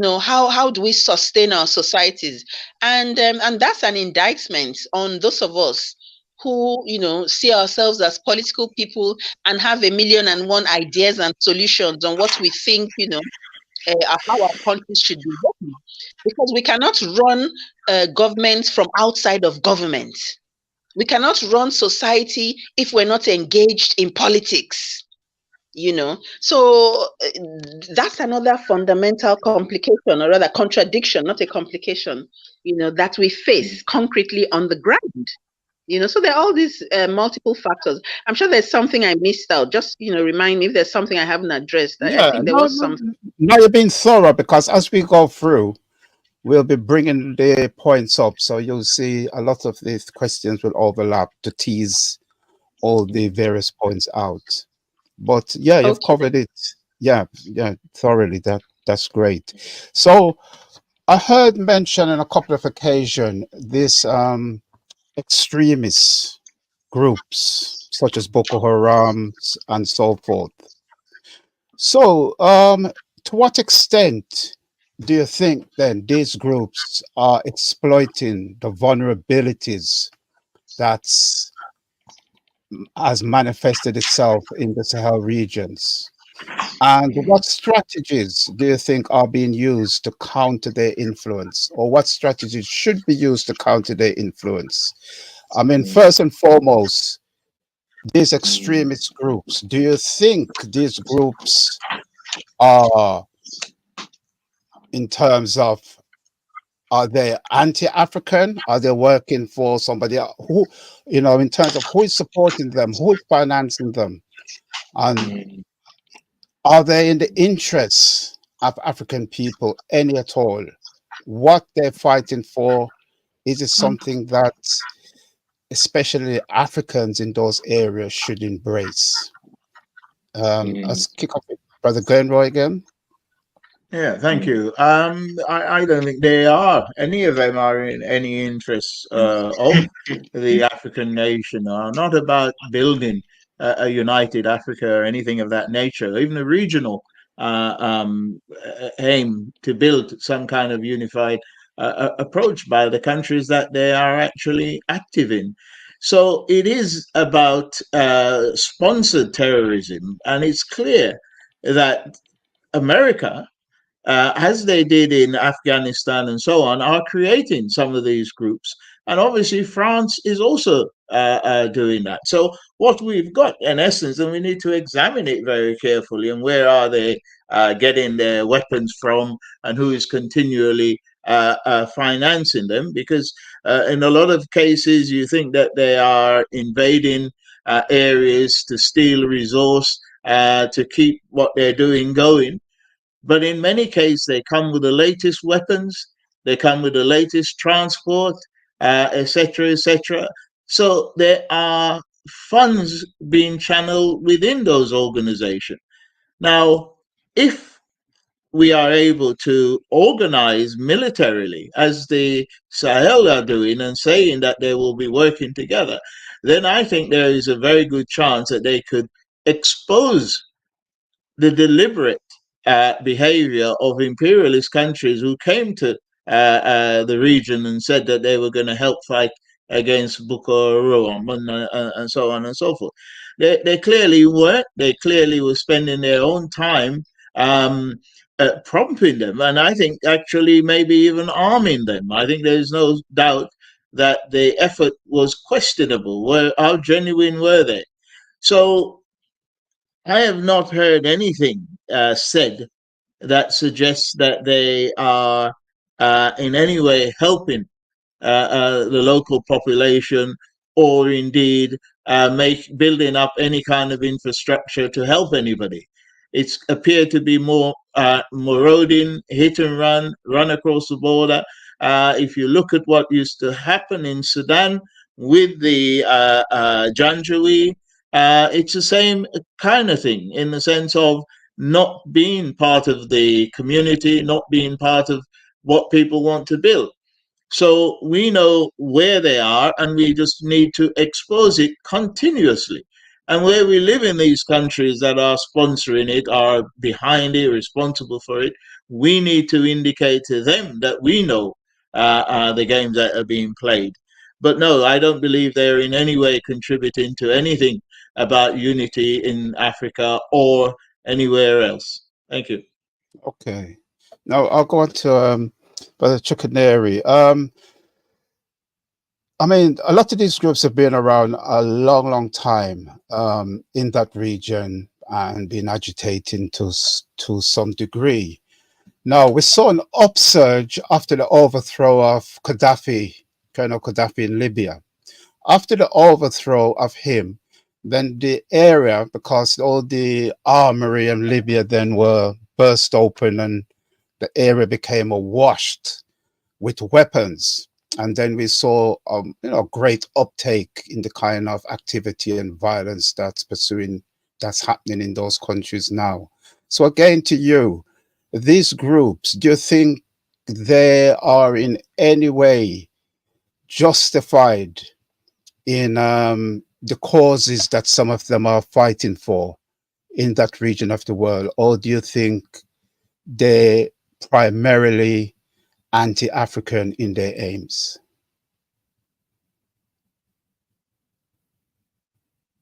How do we sustain our societies? And that's an indictment on those of us who, see ourselves as political people and have 1,000,001 ideas and solutions on what we think, how our countries should be run. Because we cannot run government from outside of government. We cannot run society if we're not engaged in politics. So that's another fundamental complication, or rather contradiction, not a complication, that we face concretely on the ground. So there are all these multiple factors. I'm sure there's something I missed out. Just, remind me if there's something I haven't addressed. I think there was something. No, you've been thorough, because as we go through, we'll be bringing the points up. So you'll see a lot of these questions will overlap to tease all the various points out. But yeah, you've covered it. Yeah, thoroughly. That's great. So I heard mention on a couple of occasions this extremist groups such as Boko Haram and so forth. So to what extent do you think then these groups are exploiting the vulnerabilities that's has manifested itself in the Sahel regions? And what strategies do you think are being used to counter their influence, or what strategies should be used to counter their influence? I mean, first and foremost, these extremist groups, do you think these groups are, in terms of, are they anti-African? Are they working for somebody who, in terms of who is supporting them, who is financing them? And are they in the interests of African people, any at all? What they're fighting for, is it something that especially Africans in those areas should embrace? Let's kick off with Brother Glenroy again. Yeah, thank you. I don't think they are. Any of them are in any interests of the African nation. Are not about building a united Africa or anything of that nature. Even a regional aim to build some kind of unified approach by the countries that they are actually active in. So it is about sponsored terrorism, and it's clear that America, as they did in Afghanistan and so on, are creating some of these groups. And obviously, France is also doing that. So, what we've got, in essence, and we need to examine it very carefully, and where are they getting their weapons from, and who is continually financing them? Because in a lot of cases, you think that they are invading areas to steal resource, to keep what they're doing going. But in many cases, they come with the latest weapons, they come with the latest transport, etc., etc. So there are funds being channeled within those organizations. Now, if we are able to organize militarily, as the Sahel are doing and saying that they will be working together, then I think there is a very good chance that they could expose the deliberate behavior of imperialist countries who came to the region and said that they were going to help fight against Boko Haram and so on and so forth. They clearly weren't. They clearly were spending their own time prompting them, and I think actually maybe even arming them. I think there's no doubt that the effort was questionable. How genuine were they? So I have not heard anything said that suggests that they are in any way helping the local population, or indeed building up any kind of infrastructure to help anybody. It's appeared to be more marauding, hit and run across the border. If you look at what used to happen in Sudan with the Janjaweed, it's the same kind of thing, in the sense of not being part of the community, not being part of what people want to build. So we know where they are, and we just need to expose it continuously. And where we live in these countries that are sponsoring it, are behind it, responsible for it, we need to indicate to them that we know the games that are being played. But no, I don't believe they're in any way contributing to anything about unity in Africa or anywhere else. Thank you. Okay. Now I'll go on to Brother Chukwuneri. I mean, a lot of these groups have been around a long, long time in that region and been agitating to some degree. Now, we saw an upsurge after the overthrow of Gaddafi, Colonel Gaddafi in Libya. After the overthrow of him, then the area, because all the armory in Libya then were burst open and the area became awash with weapons. And then we saw, great uptake in the kind of activity and violence that's happening in those countries now. So again, to you, these groups, do you think they are in any way justified in the causes that some of them are fighting for in that region of the world? Or do you think they're primarily anti-African in their aims?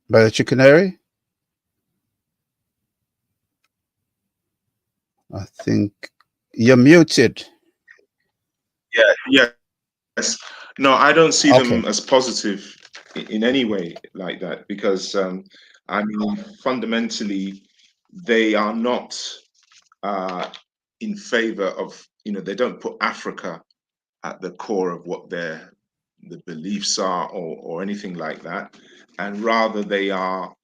Brother Chukwuneri? I think you're muted. Yes. No, I don't see Okay. them as positive in any way like that, because I mean, fundamentally, they are not in favor of, they don't put Africa at the core of what the beliefs are, or anything like that, and rather they are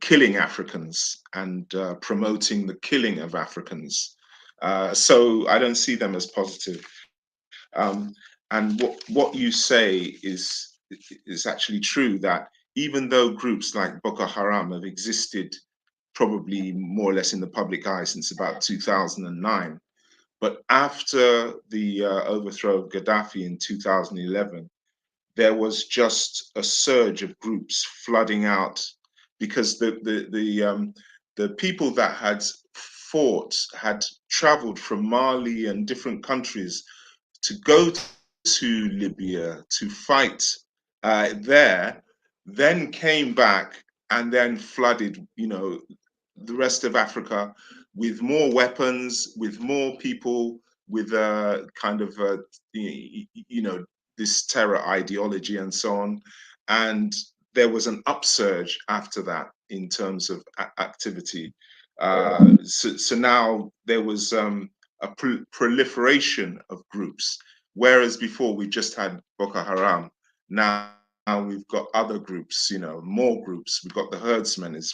killing Africans and promoting the killing of Africans. So I don't see them as positive. And what you say is actually true, that even though groups like Boko Haram have existed probably more or less in the public eye since about 2009, but after the overthrow of Gaddafi in 2011, there was just a surge of groups flooding out, because the people that had fought had traveled from Mali and different countries to go to Libya to fight there, then came back and then flooded, the rest of Africa with more weapons, with more people, with a kind of, this terror ideology and so on. And there was an upsurge after that in terms of activity. So now there was a proliferation of groups, whereas before we just had Boko Haram. Now we've got other groups, more groups. We've got the herdsmen as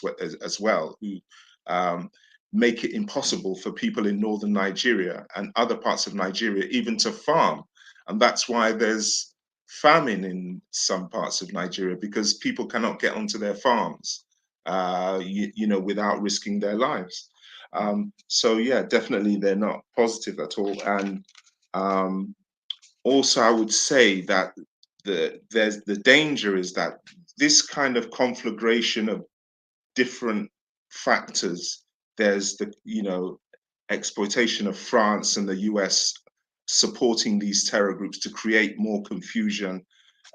well, who make it impossible for people in northern Nigeria and other parts of Nigeria even to farm. And that's why there's famine in some parts of Nigeria, because people cannot get onto their farms, without risking their lives. So yeah, definitely they're not positive at all. And also, I would say that the danger is that this kind of conflagration of different factors. There's the exploitation of France and the US supporting these terror groups to create more confusion.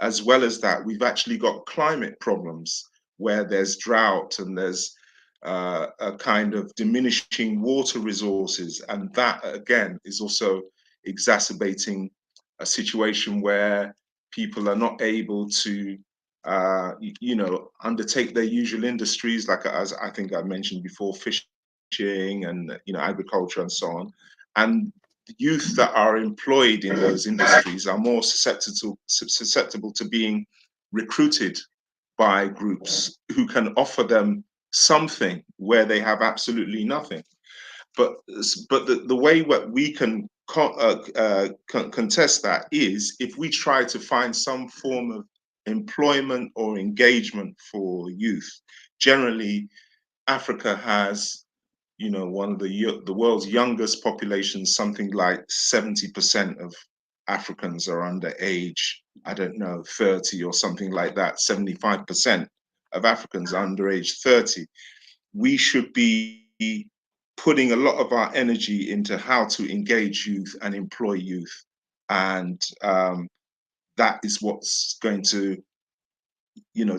As well as that, we've actually got climate problems where there's drought and there's a kind of diminishing water resources, and that again is also exacerbating a situation where people are not able to undertake their usual industries, like, as I think I mentioned before, fishing and agriculture and so on. And the youth that are employed in those industries are more susceptible to being recruited by groups who can offer them something where they have absolutely nothing. But the way what we can contest that is if we try to find some form of employment or engagement for youth. Generally, Africa has, one of the world's youngest populations. Something like 70% of Africans are under age, I don't know, 30 or something like that. 75% of Africans are under age 30. We should be putting a lot of our energy into how to engage youth and employ youth. And that is what's going to,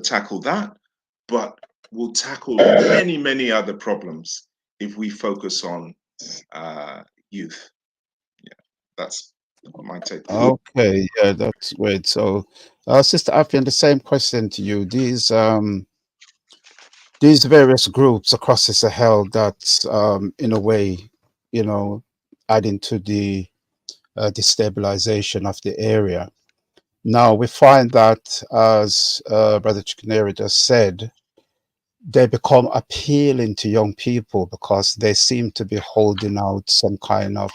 tackle that. But we'll tackle many, many other problems if we focus on youth. Yeah, that's my take. Okay, yeah, that's great. So, Sister Afian, the same question to you. These various groups across the Sahel that, in a way, adding to the destabilization of the area. Now we find that, as Brother Chikineri just said, they become appealing to young people because they seem to be holding out some kind of,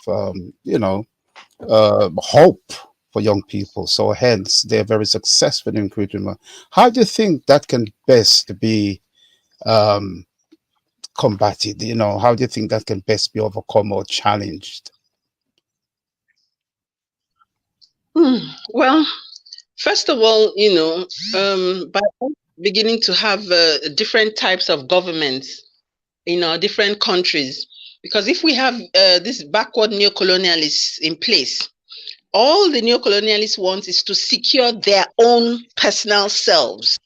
hope for young people. So hence, they're very successful in recruiting. How do you think that can best be combated? How do you think that can best be overcome or challenged? Well, first of all, by beginning to have different types of governments in our different countries, because if we have this backward neocolonialists in place, all the neocolonialists want is to secure their own personal selves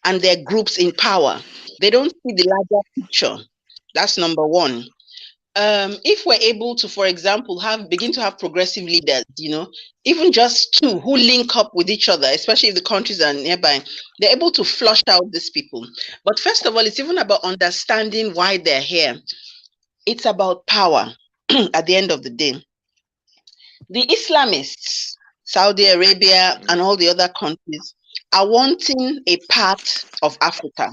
and their groups in power. They don't see the larger picture. That's number one. if we're able to, for example, begin to have progressive leaders, even just two who link up with each other, especially if the countries are nearby, they're able to flush out these people. But first of all, it's even about understanding why they're here. It's about power at the end of the day. The Islamists, Saudi Arabia, and all the other countries are wanting a part of Africa.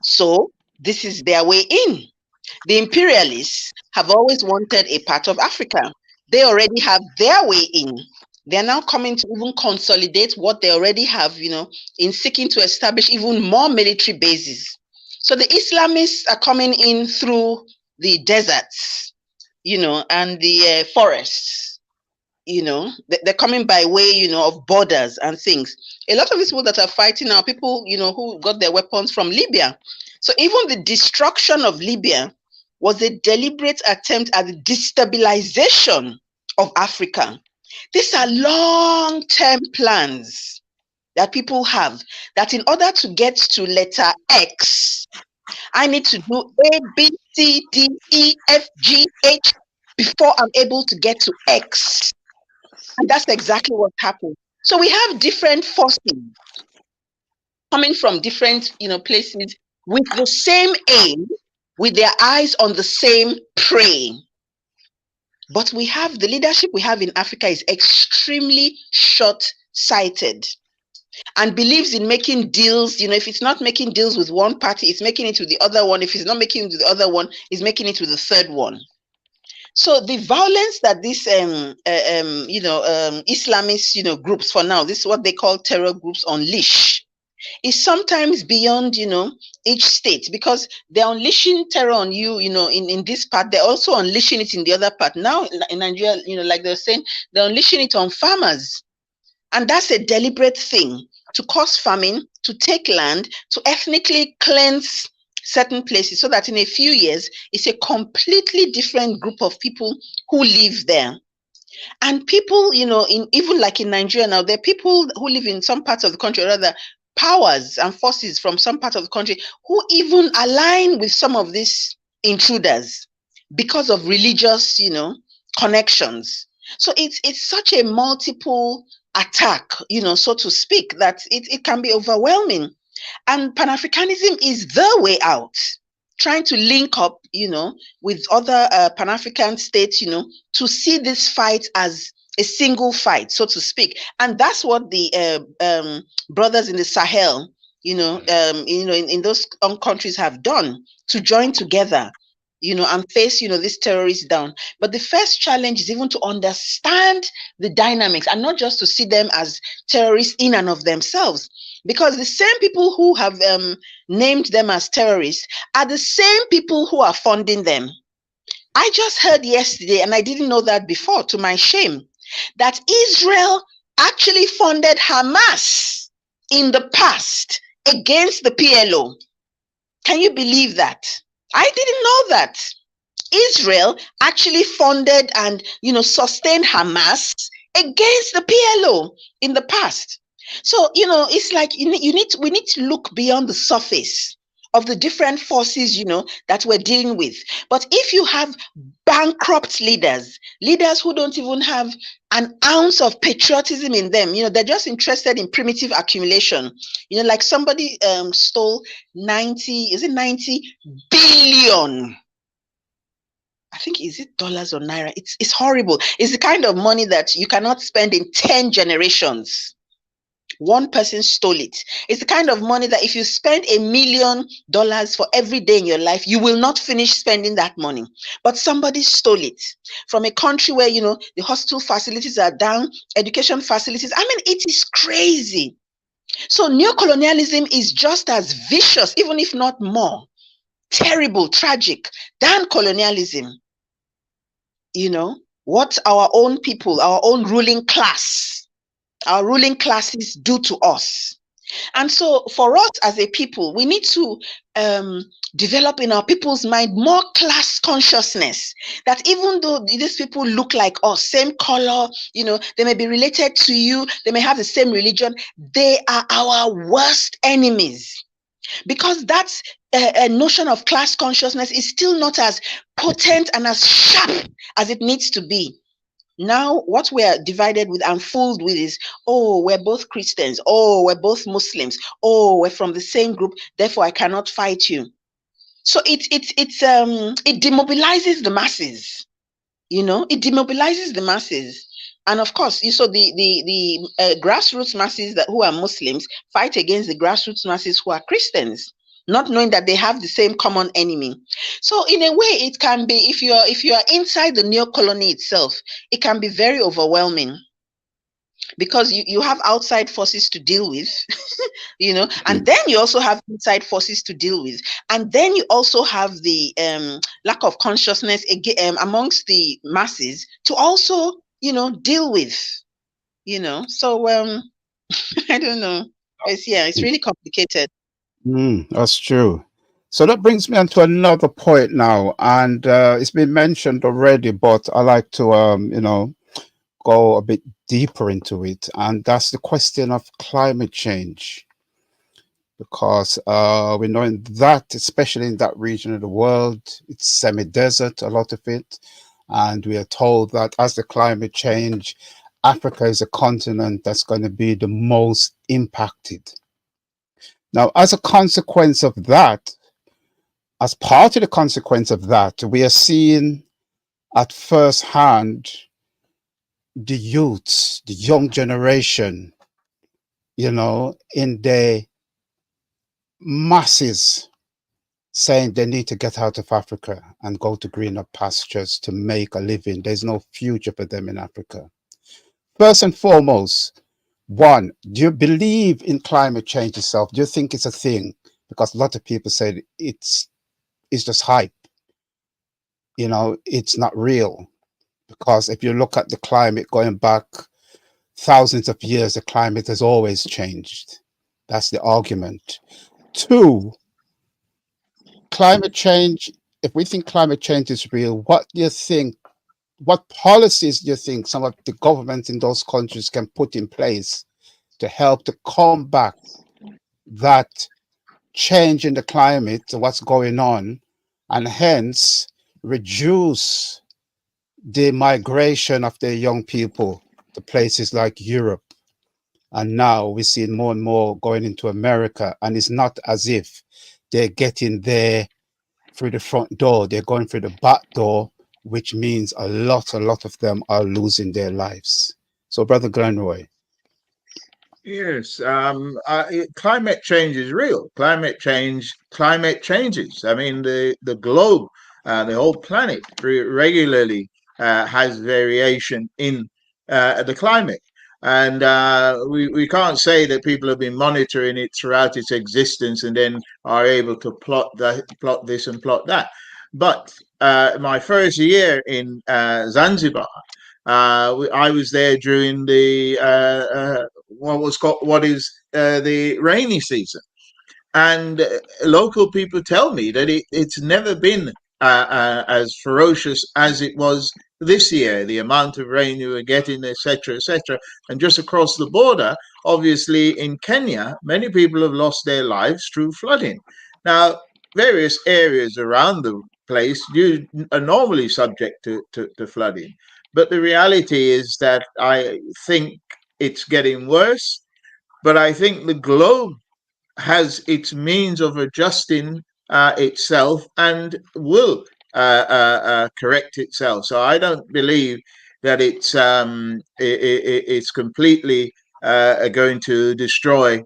So this is their way in. The imperialists have always wanted a part of Africa. They already have their way in. They're now coming to even consolidate what they already have, in seeking to establish even more military bases. So the Islamists are coming in through the deserts, and the forests. They're coming by way, of borders and things. A lot of these people that are fighting now, people, who got their weapons from Libya. So even the destruction of Libya was a deliberate attempt at the destabilization of Africa. These are long-term plans that people have, that in order to get to letter X, I need to do A, B, C, D, E, F, G, H before I'm able to get to X. And that's exactly what happened. So we have different forces coming from different, places with the same aim, with their eyes on the same prey. But we have the leadership we have in Africa is extremely short-sighted and believes in making deals. If it's not making deals with one party, it's making it with the other one. If it's not making it with the other one, it's making it with the third one. So the violence that these Islamist groups, for now, this is what they call terror groups, unleash, is sometimes beyond each state, because they're unleashing terror on you, in this part. They're also unleashing it in the other part. Now in Nigeria, like they're saying, they're unleashing it on farmers, and that's a deliberate thing to cause famine, to take land, to ethnically cleanse certain places, so that in a few years it's a completely different group of people who live there. And people, even like in Nigeria now, there are people who live in some parts of the country, or rather powers and forces from some part of the country, who even align with some of these intruders because of religious, connections. So it's such a multiple attack, so to speak, that it can be overwhelming. And Pan-Africanism is the way out, trying to link up, with other Pan-African states, to see this fight as a single fight, so to speak. And that's what the brothers in the Sahel, in those countries have done, to join together, and face, these terrorists down. But the first challenge is even to understand the dynamics, and not just to see them as terrorists in and of themselves. Because the same people who have named them as terrorists are the same people who are funding them. I just heard yesterday, and I didn't know that before, to my shame, that Israel actually funded Hamas in the past against the PLO. Can you believe that? I didn't know that. Israel actually funded and, sustained Hamas against the PLO in the past. So, it's like we need to look beyond the surface of the different forces, that we're dealing with. But if you have bankrupt leaders who don't even have an ounce of patriotism in them, they're just interested in primitive accumulation. Like somebody stole 90 billion. I think, is it dollars or naira? It's horrible. It's the kind of money that you cannot spend in 10 generations. One person stole it. It's the kind of money that if you spend $1 million for every day in your life, you will not finish spending that money. But somebody stole it from a country where, the hospital facilities are down, education facilities. I mean, it is crazy. So neocolonialism is just as vicious, even if not more terrible, tragic than colonialism. What our own people, our own ruling classes do to us. And so for us as a people, we need to develop in our people's mind more class consciousness, that even though these people look like us, same color, they may be related to you, they may have the same religion, they are our worst enemies. Because that's a notion of class consciousness is still not as potent and as sharp as it needs to be. Now, what we're divided with and fooled with is, oh, we're both Christians. Oh, we're both Muslims. Oh, we're from the same group. Therefore, I cannot fight you. So it demobilizes the masses. It demobilizes the masses. And of course, you saw the grassroots masses who are Muslims fight against the grassroots masses who are Christians, not knowing that they have the same common enemy. So in a way, it can be, if you are inside the neo-colony itself, it can be very overwhelming, because you have outside forces to deal with, and then you also have inside forces to deal with, and then you also have the lack of consciousness amongst the masses to also deal with, so I don't know. It's really complicated. That's true. So that brings me on to another point now, and it's been mentioned already, but I like to go a bit deeper into it, and that's the question of climate change, because we know that, especially in that region of the world, it's semi-desert, a lot of it, and we are told that as the climate change, Africa is a continent that's going to be the most impacted. Now, as a consequence of that, as part of the consequence of that, we are seeing at first hand the youths, the young generation, in their masses saying they need to get out of Africa and go to greener pastures to make a living. There's no future for them in Africa. First and foremost, one, do you believe in climate change itself? Do you think it's a thing? Because a lot of people say it's just hype. It's not real. Because if you look at the climate going back thousands of years, the climate has always changed. That's the argument. Two, climate change, if we think climate change is real, what do you think, what policies do you think some of the governments in those countries can put in place to help to combat that change in the climate, what's going on, and hence reduce the migration of the young people to places like Europe? And now we're seeing more and more going into America, and it's not as if they're getting there through the front door, they're going through the back door, which means a lot of them are losing their lives. So, Brother Glenroy. Yes, climate change is real. Climate changes. I mean, the globe, the whole planet regularly has variation in the climate. And we can't say that people have been monitoring it throughout its existence and then are able to plot this and plot that. But my first year in Zanzibar, I was there during the what is the rainy season, and local people tell me that it's never been as ferocious as it was this year. The amount of rain you were getting, etc., etc., and just across the border, obviously in Kenya, many people have lost their lives through flooding. Now, various areas around the place are normally subject to flooding. But the reality is that I think it's getting worse. But I think the globe has its means of adjusting itself and will correct itself. So I don't believe that it's completely going to destroy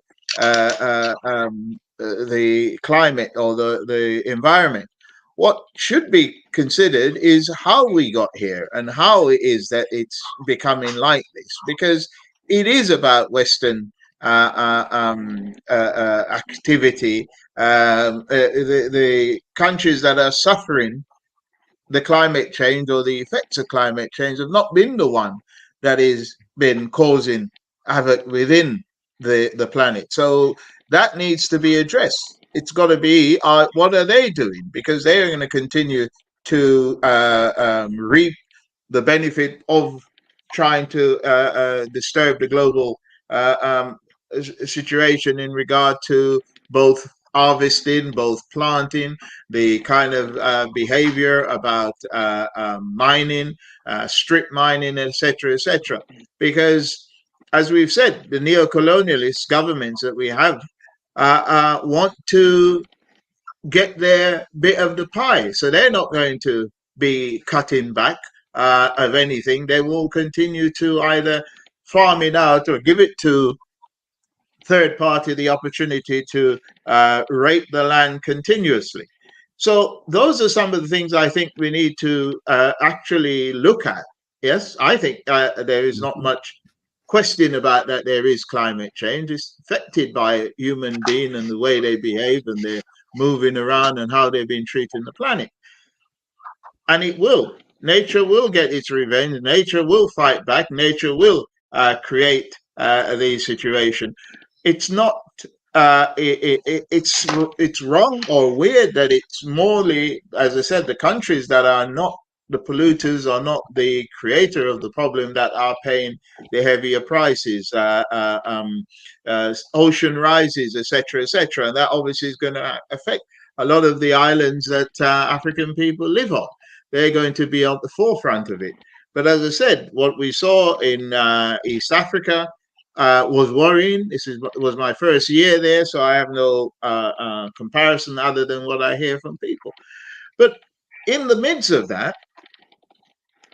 the climate or the environment. What should be considered is how we got here and how it is that it's becoming like this, because it is about Western activity. The countries that are suffering the climate change or the effects of climate change have not been the one that has been causing havoc within the planet. So that needs to be addressed. It's got to be what are they doing, because they are going to continue to reap the benefit of trying to disturb the global situation in regard to both harvesting, both planting, the kind of behavior about mining, strip mining, etc., etc. Because, as we've said, the neo-colonialist governments that we have want to get their bit of the pie. So they're not going to be cutting back of anything. They will continue to either farm it out or give it to third party the opportunity to rape the land continuously. So those are some of the things I think we need to actually look at. Yes, I think there is not much question about that. There is climate change. It's affected by human being and the way they behave and they're moving around and how they've been treating the planet. And it will. Nature will get its revenge. Nature will fight back. Nature will create the situation. It's not. It's wrong or weird that it's morally, as I said, the countries that are not the polluters are not the creator of the problem that are paying the heavier prices, ocean rises, etc., etc., and that obviously is going to affect a lot of the islands that African people live on. They're going to be on the forefront of it. But as I said, what we saw in East Africa was worrying. Was my first year there, so I have no comparison other than what I hear from people. But in the midst of that,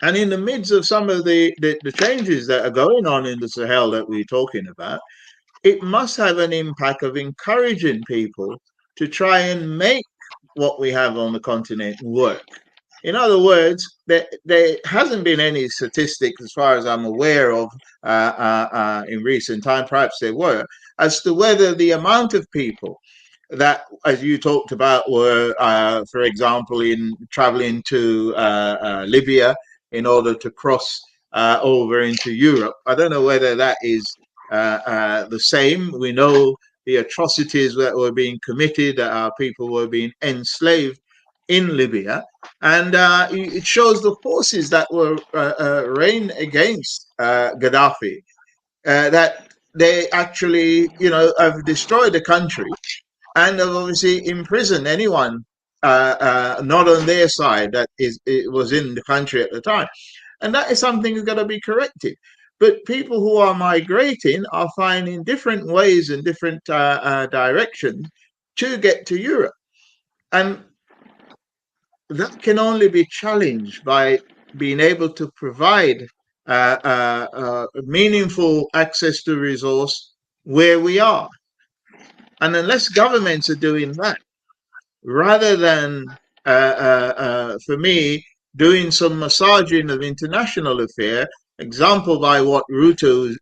and in the midst of some of the changes that are going on in the Sahel that we're talking about, it must have an impact of encouraging people to try and make what we have on the continent work. In other words, there hasn't been any statistics, as far as I'm aware of, in recent time, perhaps there were, as to whether the amount of people that, as you talked about, were, for example, in traveling to Libya in order to cross over into Europe. I don't know whether that is the same. We know the atrocities that were being committed, that our people were being enslaved in Libya, and it shows the forces that were reigned against Gaddafi, that they actually, have destroyed the country and have obviously imprisoned anyone not on their side that was in the country at the time. And that is something that's got to be corrected. But people who are migrating are finding different ways and different directions to get to Europe. And that can only be challenged by being able to provide meaningful access to resource where we are. And unless governments are doing that, rather than, for me, doing some massaging of international affair, example by what Ruto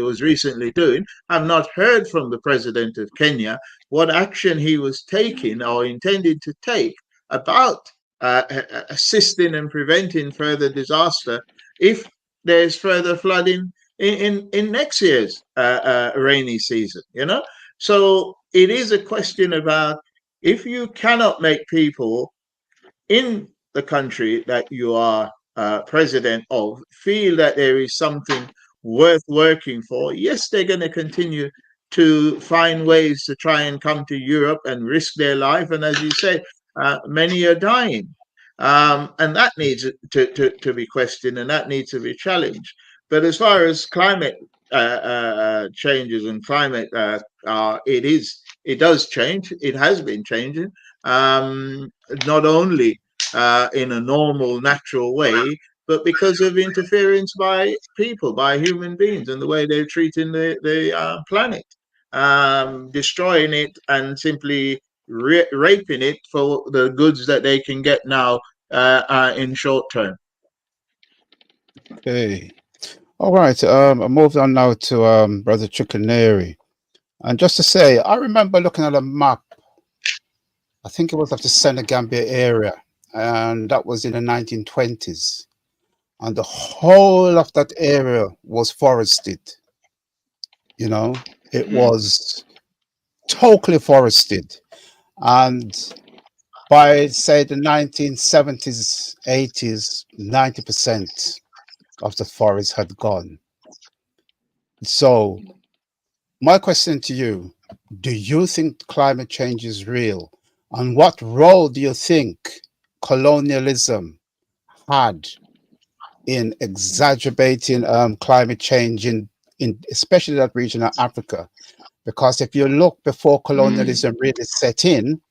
was recently doing, I've not heard from the president of Kenya what action he was taking or intended to take about assisting and preventing further disaster if there's further flooding in next year's rainy season, So it is a question about, if you cannot make people in the country that you are president of feel that there is something worth working for, yes, they're going to continue to find ways to try and come to Europe and risk their life. And as you say, many are dying. And that needs to be questioned, and that needs to be challenged. But as far as climate changes and climate, it does change. It has been changing, not only in a normal, natural way, but because of interference by people, by human beings, and the way they're treating the planet, destroying it and simply raping it for the goods that they can get now in short term. Okay. All right. I moved on now to Brother Chukwuneri. And just to say, I remember looking at a map, I think it was of the Senegambia area, and that was in the 1920s. And the whole of that area was forested. It was totally forested. And by, say, the 1970s, 80s, 90% of the forest had gone. So my question to you, do you think climate change is real? And what role do you think colonialism had in exacerbating climate change in especially that region of Africa? Because if you look before colonialism really set in,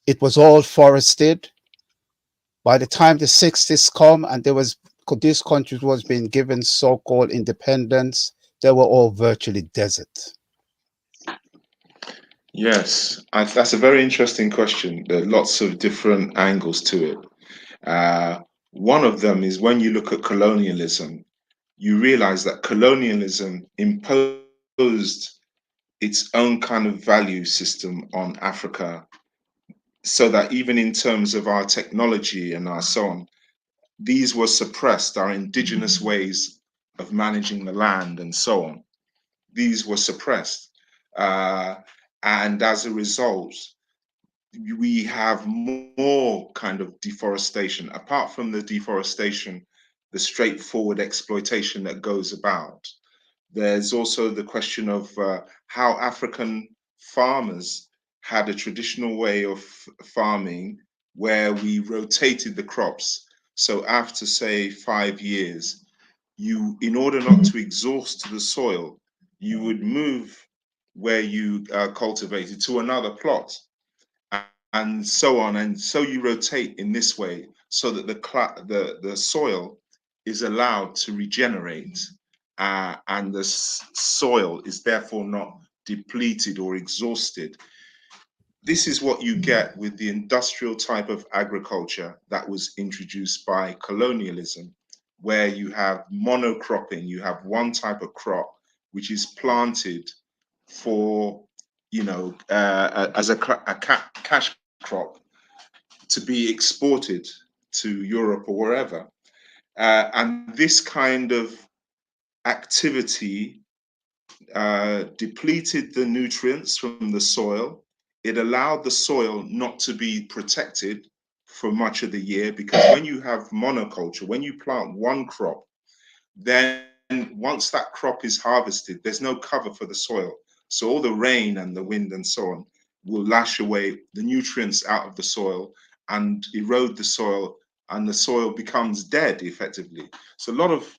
it was all forested. By the time the 60s come and these countries was being given so-called independence, they were all virtually desert. Yes, that's a very interesting question. There are lots of different angles to it. One of them is when you look at colonialism, you realize that colonialism imposed its own kind of value system on Africa, so that even in terms of our technology and our so on, these were suppressed, our indigenous ways of managing the land and so on. These were suppressed. And as a result, we have more kind of deforestation. Apart from the deforestation, the straightforward exploitation that goes about, there's also the question of how African farmers had a traditional way of farming where we rotated the crops. So after, say, 5 years, in order not to exhaust the soil, you would move where you cultivated to another plot, and so on. And so you rotate in this way so that the soil is allowed to regenerate, and the soil is therefore not depleted or exhausted. This is what you get with the industrial type of agriculture that was introduced by colonialism, where you have monocropping. You have one type of crop which is planted for, as a cash crop to be exported to Europe or wherever. And this kind of activity depleted the nutrients from the soil. It allowed the soil not to be protected for much of the year, because when you have monoculture, when you plant one crop, then once that crop is harvested, there's no cover for the soil. So all the rain and the wind and so on will lash away the nutrients out of the soil and erode the soil, and the soil becomes dead effectively. So a lot of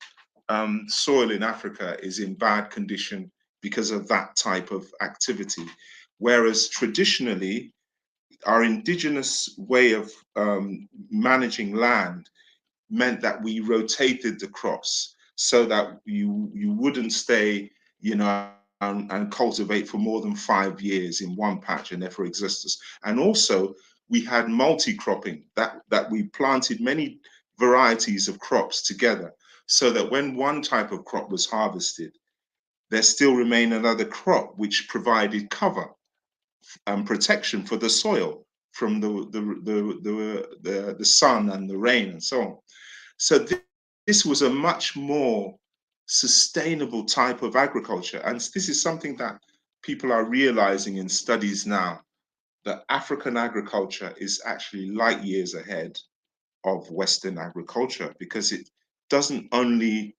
soil in Africa is in bad condition because of that type of activity. Whereas traditionally, our indigenous way of managing land meant that we rotated the crops so that you wouldn't stay, and cultivate for more than 5 years in one patch and therefore existence. And also we had multi-cropping, that we planted many varieties of crops together, so that when one type of crop was harvested, there still remained another crop which provided cover and protection for the soil from the sun and the rain and so on. So this was a much more sustainable type of agriculture. And this is something that people are realizing in studies now, that African agriculture is actually light years ahead of Western agriculture, because it doesn't only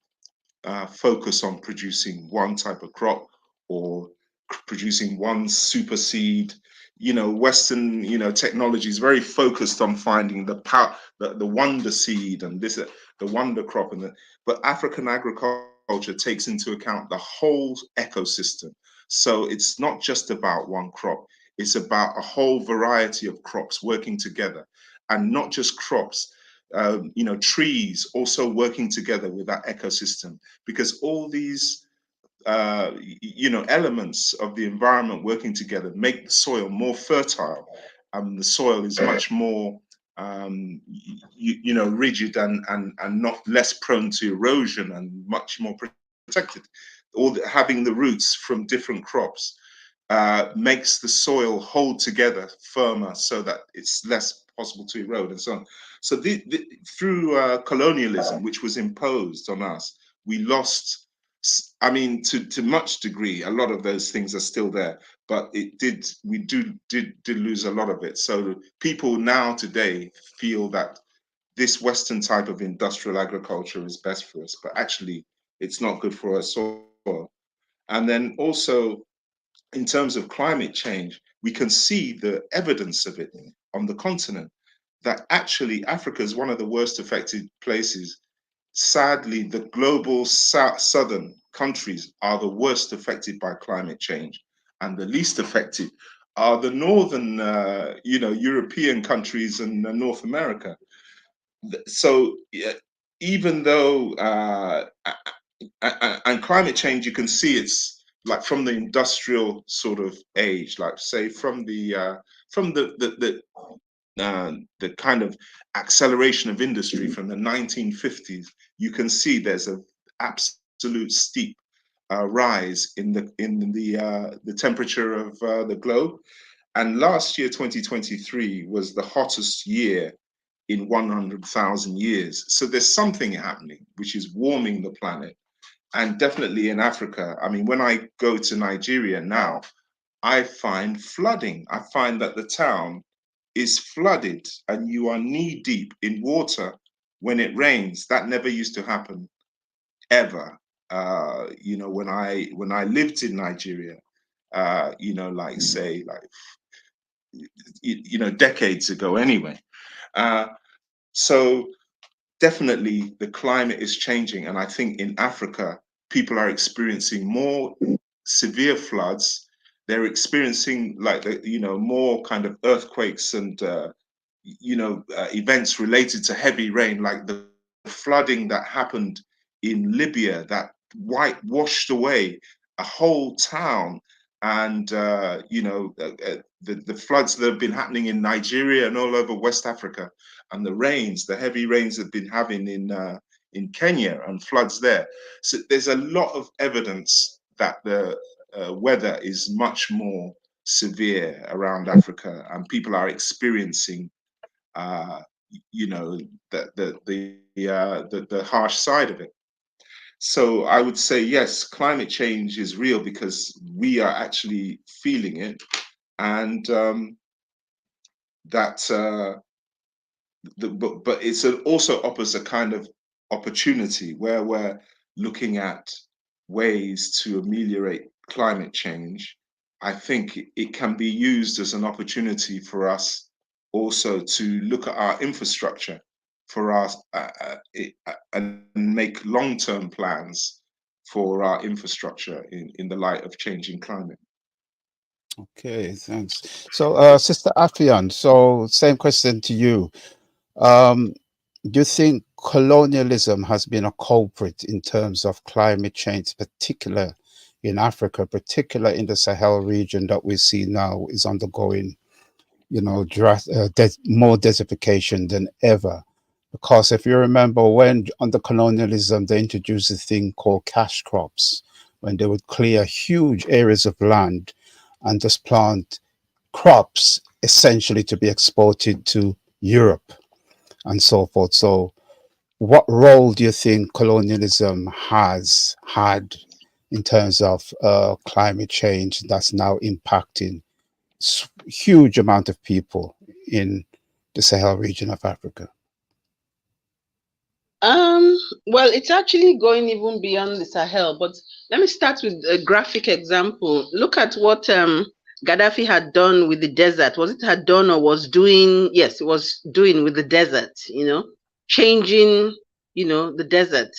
focus on producing one type of crop or producing one super seed. Western, technology is very focused on finding the power, the wonder seed, and this, the wonder crop, but African agriculture takes into account the whole ecosystem. So it's not just about one crop; it's about a whole variety of crops working together, and not just crops. Trees also working together with that ecosystem, because all these elements of the environment working together make the soil more fertile, and the soil is much more rigid and not less prone to erosion and much more protected. Having the roots from different crops makes the soil hold together firmer, so that it's less possible to erode and so on. So through colonialism, which was imposed on us, we lost, to much degree, a lot of those things are still there, but we did lose a lot of it. So people now today feel that this Western type of industrial agriculture is best for us, but actually it's not good for our soil. And then also, in terms of climate change, we can see the evidence of it on the continent, that actually Africa is one of the worst affected places. Sadly, the global southern countries are the worst affected by climate change, and the least affected are the northern, European countries and North America. So even though and climate change, you can see it's like from the industrial sort of age, like say from the kind of acceleration of industry from the 1950s. You can see there's an absolute steep rise in the temperature of the globe. And last year, 2023, was the hottest year in 100,000 years. So there's something happening which is warming the planet. And definitely in Africa, I mean, when I go to Nigeria now, I find flooding. I find that the town is flooded and you are knee deep in water when it rains. That never used to happen ever. When I lived in Nigeria, decades ago anyway. So definitely the climate is changing. And I think in Africa, people are experiencing more severe floods. They're experiencing more kind of earthquakes and, events related to heavy rain, like the flooding that happened in Libya that washed away a whole town. And, the floods that have been happening in Nigeria and all over West Africa, and the heavy rains that have been having in Kenya and floods there. So there's a lot of evidence that the weather is much more severe around Africa, and people are experiencing, the harsh side of it. So I would say yes, climate change is real because we are actually feeling it, and but it also offers a kind of opportunity where we're looking at ways to ameliorate climate change. I think it can be used as an opportunity for us also to look at our infrastructure for us and make long-term plans for our infrastructure in the light of changing climate. Okay, thanks. So, Sister Afian, so same question to you. Do you think colonialism has been a culprit in terms of climate change, particular in Africa, particular in the Sahel region that we see now is undergoing, more desertification than ever? Because if you remember, when under colonialism, they introduced a thing called cash crops, when they would clear huge areas of land and just plant crops essentially to be exported to Europe and so forth. So what role do you think colonialism has had in terms of climate change that's now impacting huge amount of people in the Sahel region of Africa? Well, it's actually going even beyond the Sahel, but let me start with a graphic example. Look at what Gaddafi had done with the desert. Was it had done or was doing? Yes, it was doing with the desert, changing, the desert,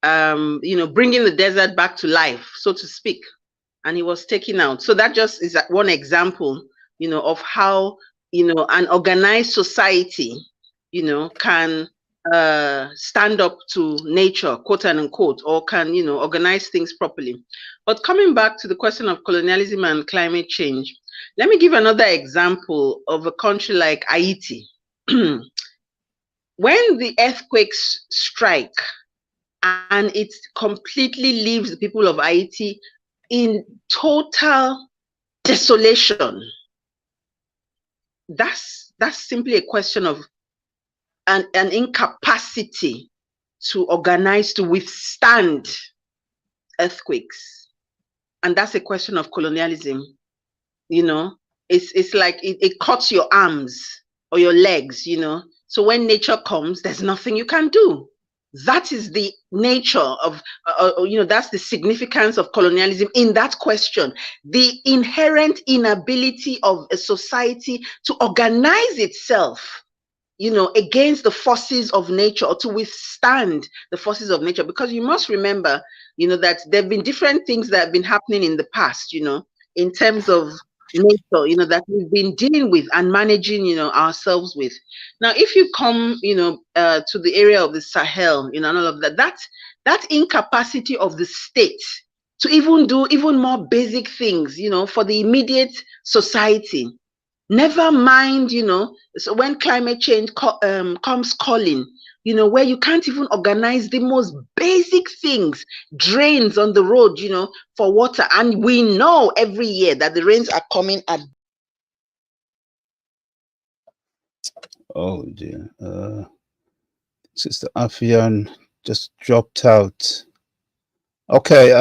bringing the desert back to life, so to speak. And he was taken out. So that just is one example, of how, an organized society, can stand up to nature, quote unquote, or can, organize things properly. But coming back to the question of colonialism and climate change, let me give another example of a country like Haiti. When the earthquakes strike and it completely leaves the people of Haiti in total desolation, that's simply a question of an incapacity to organize to withstand earthquakes. And that's a question of colonialism. It's like it cuts your arms or your legs, So when nature comes, there's nothing you can do. That is the nature of, that's the significance of colonialism in that question. The inherent inability of a society to organize itself, against the forces of nature, or to withstand the forces of nature. Because you must remember, that there have been different things that have been happening in the past, in terms of nature, that we've been dealing with and managing, ourselves with. Now, if you come, to the area of the Sahel, and all of that, that incapacity of the state to even do even more basic things, for the immediate society. Never mind, so when climate change comes calling, where you can't even organize the most basic things, drains on the road, for water. And we know every year that the rains are coming at. Oh dear. Sister Afian just dropped out. Okay,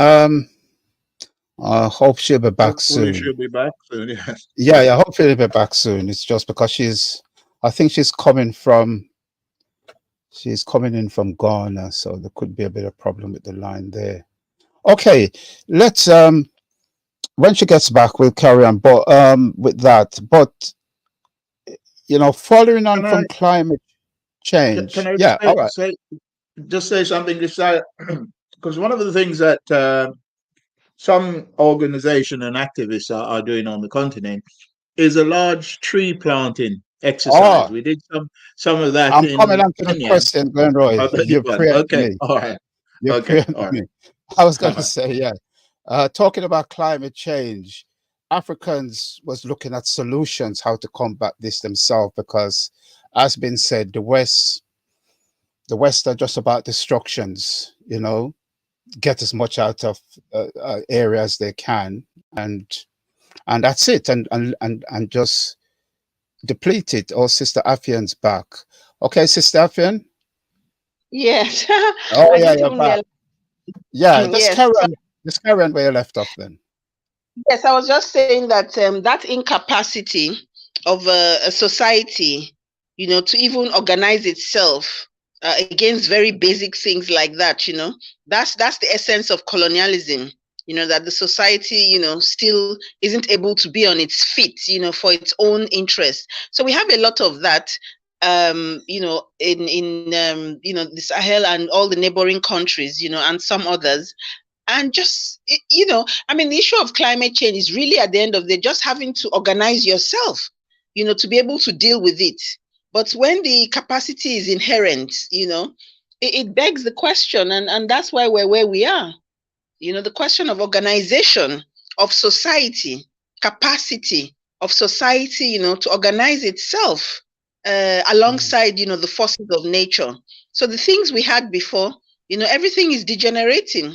I hope she'll be back Hopefully soon. she'll be back soon. Yes. Yeah, hopefully she'll be back soon. It's just because I think she's coming in from Ghana, so there could be a bit of problem with the line there. Okay, let's when she gets back, we'll carry on. But with that, following on from climate change. Can I Yeah, all right. say something to say? Because one of the things that some organization and activists are doing on the continent is a large tree planting exercise. We did some of that. I'm in coming on to the Kenya. question, Glenroy. You preempted Okay, me. all right. You Okay, preempted all right. me. I was going to say, yeah. Talking about climate change, Africans was looking at solutions how to combat this themselves, because, as been said, the West are just about destructions. Get as much out of area as they can, and that's it, and just deplete it. Or Sister Afian's back. Okay, Sister Afian. Yes. Oh yeah, you're back. Yeah, Yes. Just carry on where you left off then. Yes, I was just saying that that incapacity of a society, to even organize itself against very basic things like that, that's the essence of colonialism. That the society, still isn't able to be on its feet, for its own interest. So we have a lot of that, in the Sahel and all the neighboring countries, and some others. And just, the issue of climate change is really, at the end of the day, just having to organize yourself, to be able to deal with it. But when the capacity is inherent, it begs the question, and that's why we're where we are. The question of organization of society, capacity of society, to organize itself alongside, the forces of nature. So the things we had before, everything is degenerating.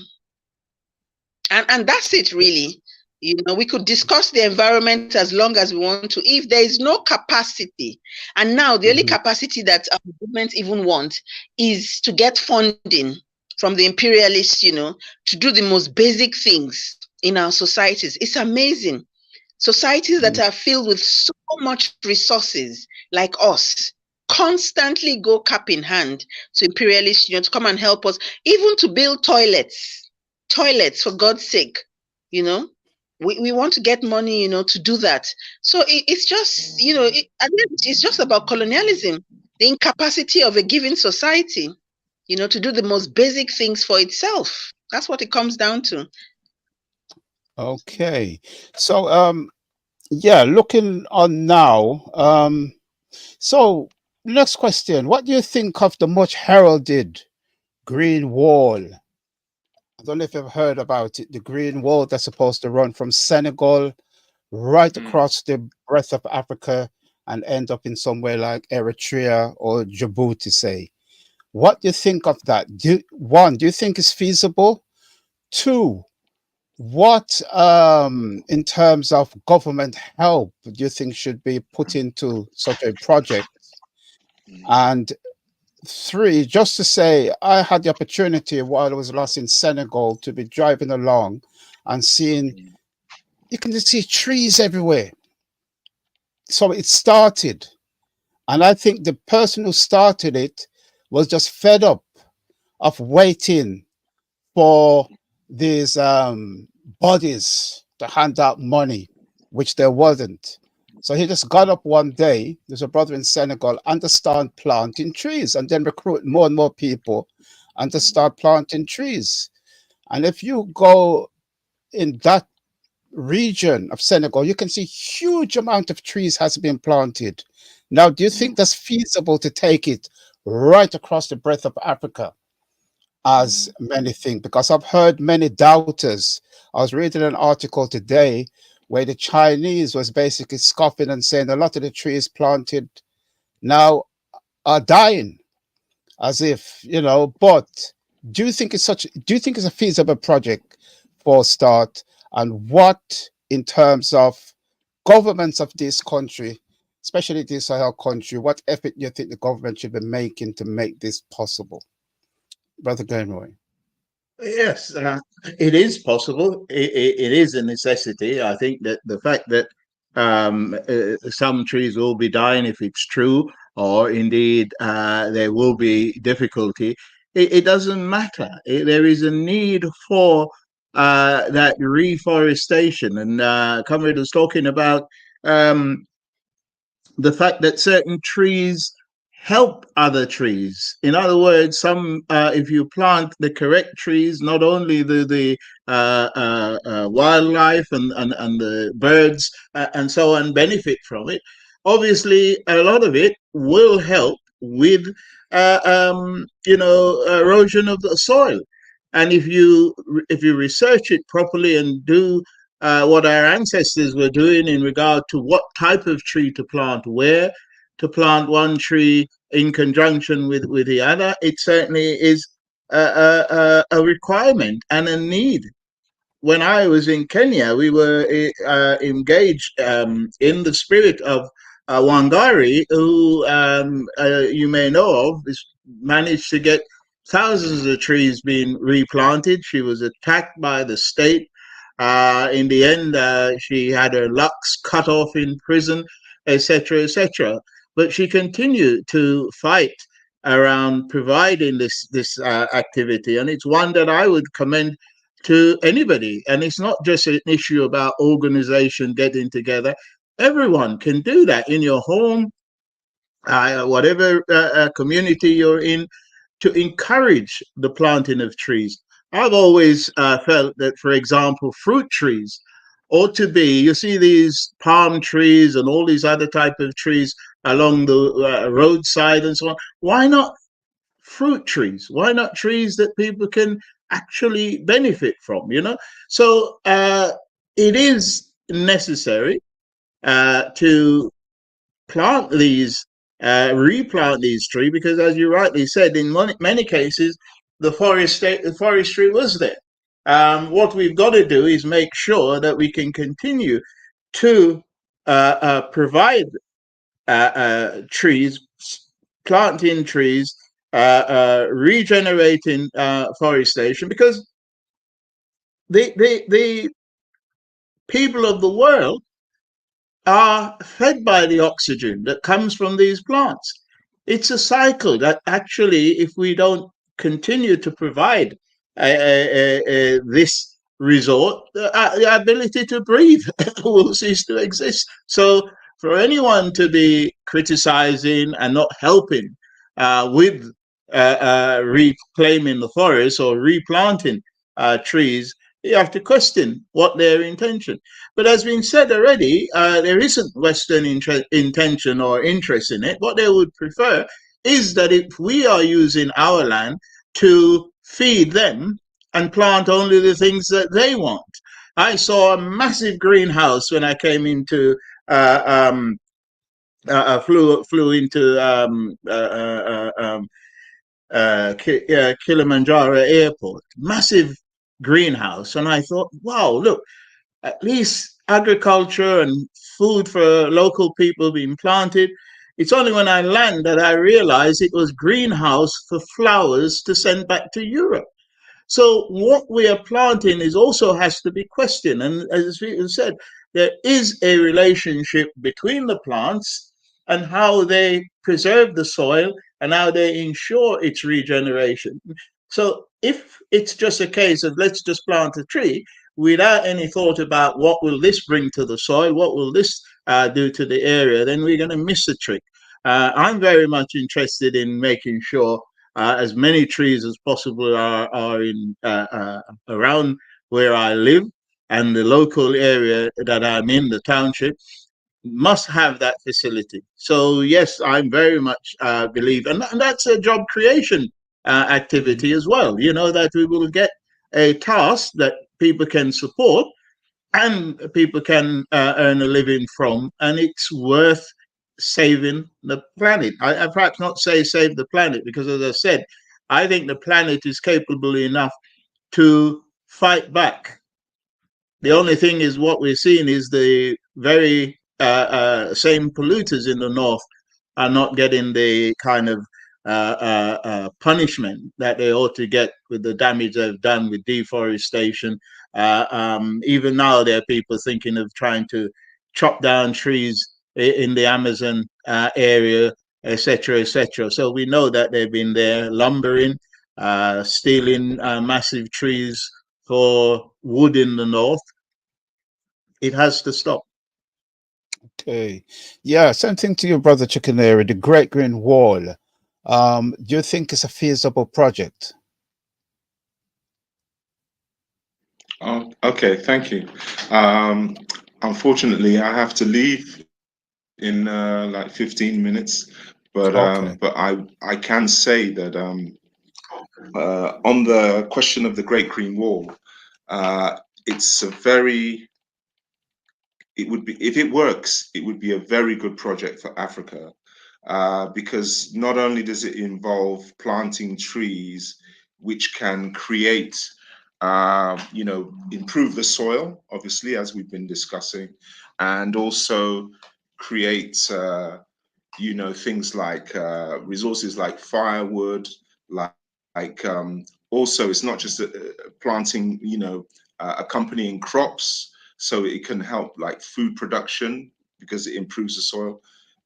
And that's it, really. We could discuss the environment as long as we want to. If there is no capacity, and now the only capacity that our government even want is to get funding from the imperialists, to do the most basic things in our societies. It's amazing. Societies that are filled with so much resources, like us, constantly go cap in hand to imperialists, to come and help us, even to build toilets, for God's sake. We want to get money, to do that. So it's just, it's just about colonialism, the incapacity of a given society, to do the most basic things for itself. That's what it comes down to. Okay. So, looking on now, so next question, what do you think of the much heralded Green Wall? I don't know if you've heard about it, the Green Wall that's supposed to run from Senegal right across the breadth of Africa and end up in somewhere like Eritrea or Djibouti, say. What do you think of that? One, do you think it's feasible? Two, what, in terms of government help, do you think should be put into such a project? And three, just to say, I had the opportunity while I was last in Senegal to be driving along and seeing, you can just see trees everywhere. So it started. And I think the person who started it was just fed up of waiting for these bodies to hand out money, which there wasn't. So he just got up one day. There's a brother in Senegal and to start planting trees and then recruit more and more people and to start planting trees. And if you go in that region of Senegal, you can see huge amount of trees has been planted. Now, do you think that's feasible to take it right across the breadth of Africa, as many think? Because I've heard many doubters. I was reading an article today where the Chinese was basically scoffing and saying a lot of the trees planted now are dying, as if, but do you think it's a feasible project for a start? And what, in terms of governments of this country, especially this Sahel country, what effort do you think the government should be making to make this possible? Brother Glenroy. Yes, it is possible. It is a necessity. I think that the fact that some trees will be dying, if it's true, or indeed there will be difficulty, it doesn't matter. There is a need for that reforestation. And Comrade was talking about the fact that certain trees help other trees. In other words, some if you plant the correct trees, not only the wildlife and the birds and so on benefit from it. Obviously, a lot of it will help with erosion of the soil. And if you research it properly and do what our ancestors were doing in regard to what type of tree to plant where, to plant one tree in conjunction with the other, it certainly is a requirement and a need. When I was in Kenya, we were engaged in the spirit of Wangari, who you may know of, managed to get thousands of trees being replanted. She was attacked by the state. In the end, she had her locks cut off in prison, etc., etc. But she continued to fight around providing this activity, and it's one that I would commend to anybody. And it's not just an issue about organization getting together. Everyone can do that in your home, whatever community you're in, to encourage the planting of trees. I've always felt that, for example, fruit trees ought to be, you see these palm trees and all these other type of trees along the roadside and so on. Why not fruit trees? Why not trees that people can actually benefit from, So it is necessary to plant these, replant these trees, because as you rightly said, in many cases, the forestry was there. What we've got to do is make sure that we can continue to provide trees, planting trees, regenerating forestation, because the people of the world are fed by the oxygen that comes from these plants. It's a cycle that actually, if we don't continue to provide this resort, the ability to breathe will cease to exist. So for anyone to be criticizing and not helping with reclaiming the forest or replanting trees, you have to question what their intention. But as been said already, there isn't Western intention or interest in it. What they would prefer is that if we are using our land to feed them and plant only the things that they want. I saw a massive greenhouse when I came into flew into Kilimanjaro airport. Massive greenhouse, and I thought, wow, look, at least agriculture and food for local people being planted. It's only when I land that I realized it was greenhouse for flowers to send back to Europe. So what we are planting is also has to be questioned. And as we said, there is a relationship between the plants and how they preserve the soil and how they ensure its regeneration. So if it's just a case of let's just plant a tree without any thought about what will this bring to the soil, what will this do to the area, then we're going to miss the trick. I'm very much interested in making sure as many trees as possible are in around where I live, and the local area that I'm in, the township, must have that facility. So yes, I'm very much believe, and that's a job creation activity as well. You know, that we will get a task that people can support and people can earn a living from, and it's worth saving the planet. I perhaps not say save the planet, because as I said, I think the planet is capable enough to fight back. The only thing is what we're seeing is the very same polluters in the north are not getting the kind of punishment that they ought to get with the damage they've done with deforestation. Even now, there are people thinking of trying to chop down trees in the Amazon area, etc., etc. So we know that they've been there lumbering, stealing massive trees for wood in the north. It has to stop. Okay. Yeah, same thing to your brother Chicken-Area, the Great Green Wall. Do you think it's a feasible project? Oh, okay, thank you. Unfortunately, I have to leave in like 15 minutes, but Okay. I can say that on the question of the Great Green Wall, it's a very, it would be, if it works, it would be a very good project for Africa, because not only does it involve planting trees which can create, you know, improve the soil, obviously, as we've been discussing, and also create, you know, things like resources like firewood, like also it's not just planting, you know, accompanying crops, so it can help like food production because it improves the soil,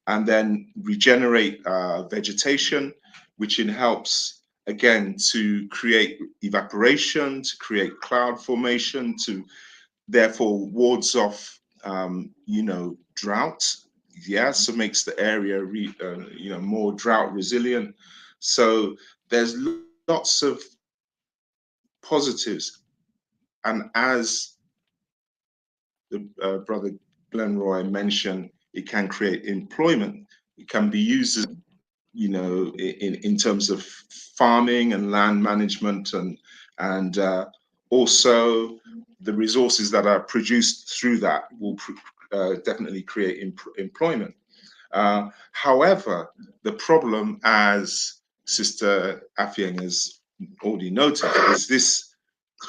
and then regenerate vegetation, which helps again to create evaporation, to create cloud formation, to therefore wards off, you know, drought. Yeah, so makes the area you know, more drought resilient. So there's lots of positives, and as the brother Glenroy mentioned, it can create employment. It can be used as, you know, in terms of farming and land management, and also the resources that are produced through that will definitely create employment. However, the problem, as Sister Afieng has already noted, is this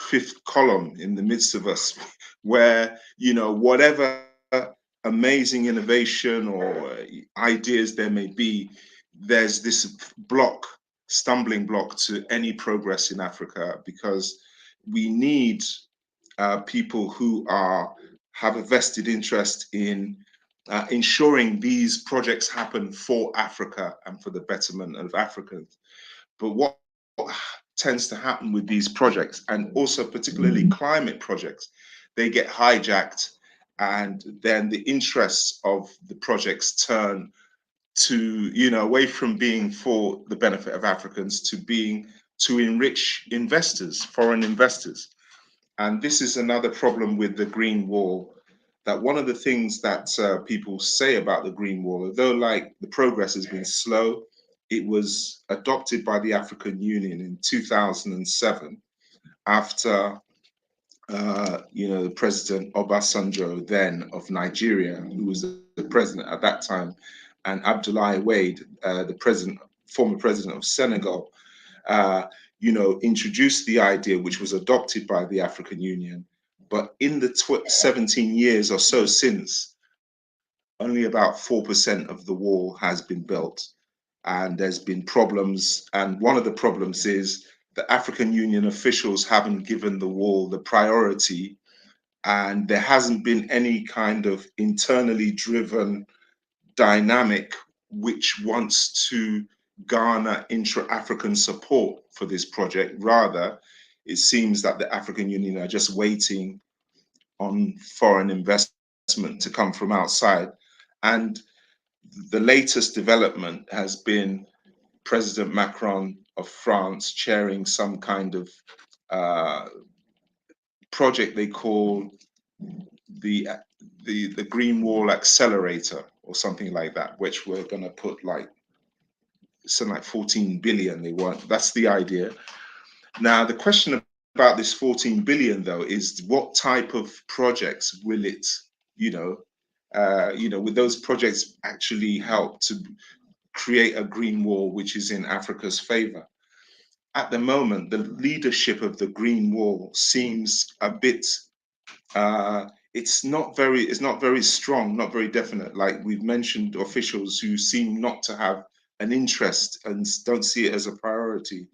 fifth column in the midst of us, where, you know, whatever amazing innovation or ideas there may be, there's this stumbling block to any progress in Africa, because we need people who have a vested interest in ensuring these projects happen for Africa and for the betterment of Africans. But what tends to happen with these projects, and also particularly climate projects, they get hijacked, and then the interests of the projects turn to, you know, away from being for the benefit of Africans to being to enrich investors, foreign investors. And this is another problem with the Green Wall, that one of the things that people say about the Green Wall, although like the progress has been slow, it was adopted by the African Union in 2007 after you know, President Obasanjo, then of Nigeria, who was the president at that time, and Abdoulaye Wade, the former president of Senegal, you know, introduced the idea, which was adopted by the African Union. But in the 17 years or so since, only about 4% of the wall has been built. And there's been problems. And one of the problems is the African Union officials haven't given the wall the priority. And there hasn't been any kind of internally driven dynamic which wants to garner intra-African support for this project. Rather, it seems that the African Union are just waiting on foreign investment to come from outside. And the latest development has been President Macron of France chairing some kind of project they call the Green Wall Accelerator or something like that, which we're going to put like something like 14 billion. They want, that's the idea. Now the question about this 14 billion though is what type of projects will it, will those projects actually help to create a green wall which is in Africa's favor? At the moment, the leadership of the Green Wall seems a bit, it's not very strong, not very definite. Like we've mentioned, officials who seem not to have an interest and don't see it as a priority.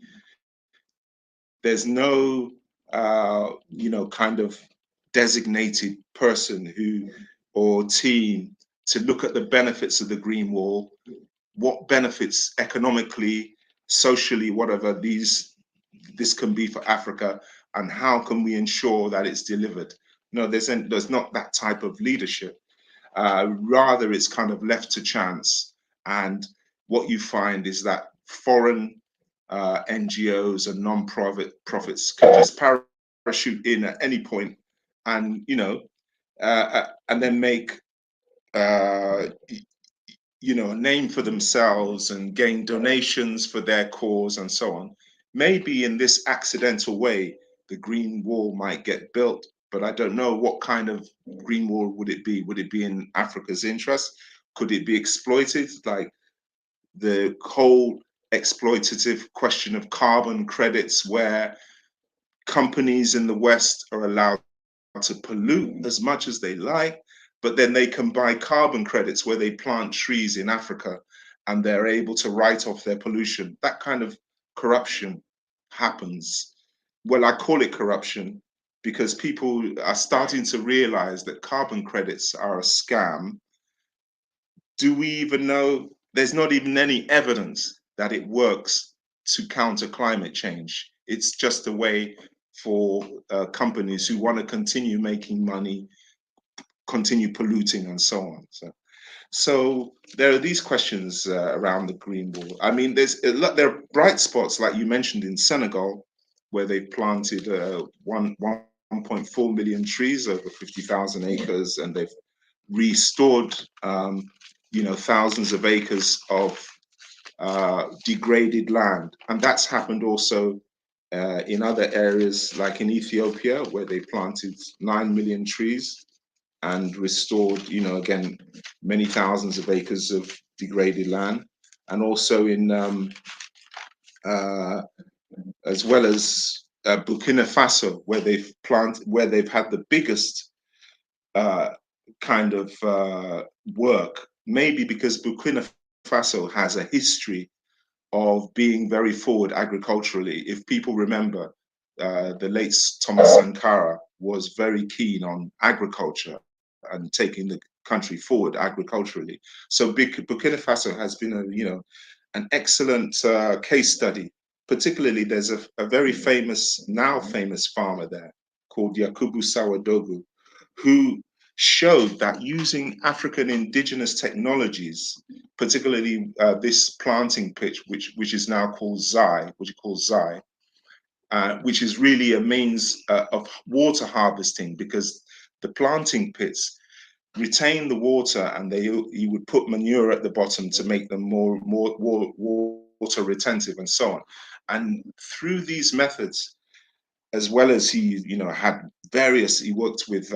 There's no, kind of designated person who or team to look at the benefits of the Green Wall, what benefits economically, socially, whatever this can be for Africa, and how can we ensure that it's delivered? No, there's not that type of leadership. Rather, it's kind of left to chance. And what you find is that foreign NGOs and non-profits can just parachute in at any point, and and then make a name for themselves and gain donations for their cause and so on. Maybe in this accidental way, the Green Wall might get built, but I don't know what kind of Green Wall would it be. Would it be in Africa's interest? Could it be exploited? Like the whole exploitative question of carbon credits, where companies in the West are allowed to pollute as much as they like, but then they can buy carbon credits where they plant trees in Africa and they're able to write off their pollution. That kind of corruption happens. Well, I call it corruption because people are starting to realize that carbon credits are a scam. Do we even know? There's not even any evidence that it works to counter climate change. It's just a way for companies who want to continue making money, continue polluting, and so on. So there are these questions around the Green Wall. I mean, there are bright spots, like you mentioned, in Senegal, where they planted 1.4 million trees over 50,000 acres, and they've restored, thousands of acres of degraded land. And that's happened also in other areas, like in Ethiopia, where they planted 9 million trees and restored, again, many thousands of acres of degraded land. And also in, as well as Burkina Faso, where they've had the biggest kind of work, maybe because Burkina Faso has a history of being very forward agriculturally. If people remember, the late Thomas Sankara was very keen on agriculture and taking the country forward agriculturally. So Burkina Faso has been an excellent case study. Particularly, there's a very now famous farmer there called Yakubu Sawadogu, who showed that using African indigenous technologies, particularly this planting pitch, which is now called Zai, which is really a means of water harvesting, because the planting pits retain the water, and he would put manure at the bottom to make them more water retentive and so on. And through these methods, as well as he worked with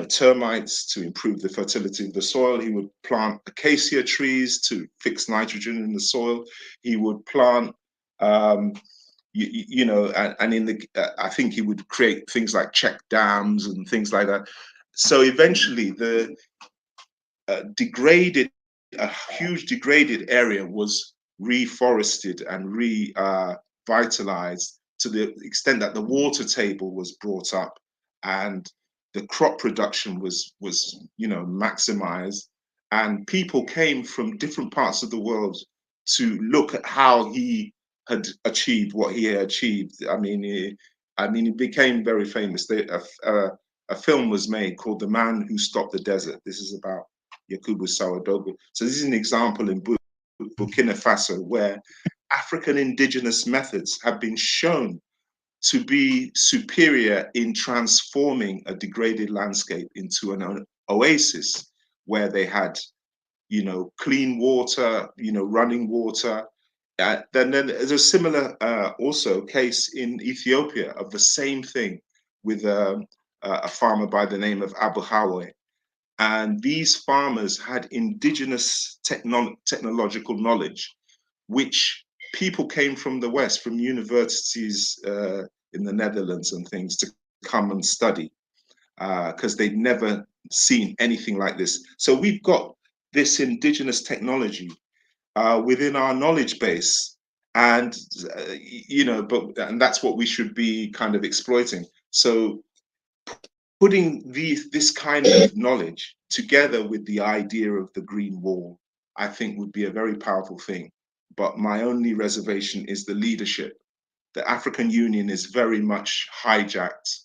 termites to improve the fertility of the soil. He would plant acacia trees to fix nitrogen in the soil. He would plant, and I think he would create things like check dams and things like that. So eventually, the a huge degraded area was reforested and revitalized to the extent that the water table was brought up and the crop production was maximized, and people came from different parts of the world to look at how he had achieved what he had achieved. I mean, he became very famous. A film was made called The Man Who Stopped the Desert. This is about Yakubu Sawadogo. So this is an example in Burkina Faso where African indigenous methods have been shown to be superior in transforming a degraded landscape into an oasis where they had, clean water, running water. Then there's a similar also case in Ethiopia of the same thing with a farmer by the name of Abu Hawe. And these farmers had indigenous technological knowledge, which people came from the West, from universities in the Netherlands and things, to come and study because they'd never seen anything like this. So we've got this indigenous technology within our knowledge base, and and that's what we should be kind of exploiting. So putting this kind of knowledge together with the idea of the Green Wall, I think would be a very powerful thing. But my only reservation is the leadership. The African Union is very much hijacked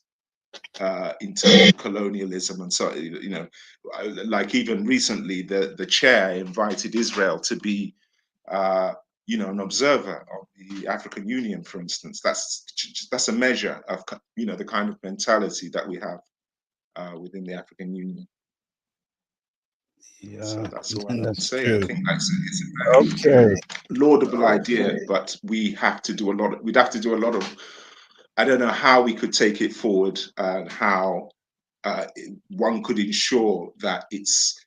in terms of colonialism, and so like even recently, the chair invited Israel to be, an observer of the African Union, for instance. That's a measure of the kind of mentality that we have within the African Union. Yeah, So that's all I can that's say. true. I think it's a Okay. laudable idea, but we have to do a lot. We'd have to do a lot of. I don't know how we could take it forward and how one could ensure that it's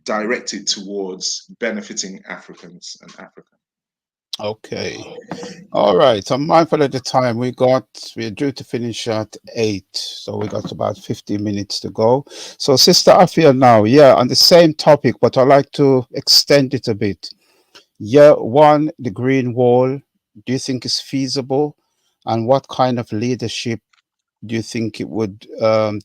directed towards benefiting Africans and Africa. Okay. All right. I'm mindful of the time. We're due to finish at 8. So we got about 15 minutes to go. So Sister Afia now, on the same topic, but I'd like to extend it a bit. One, the Green Wall, do you think is feasible? And what kind of leadership do you think it would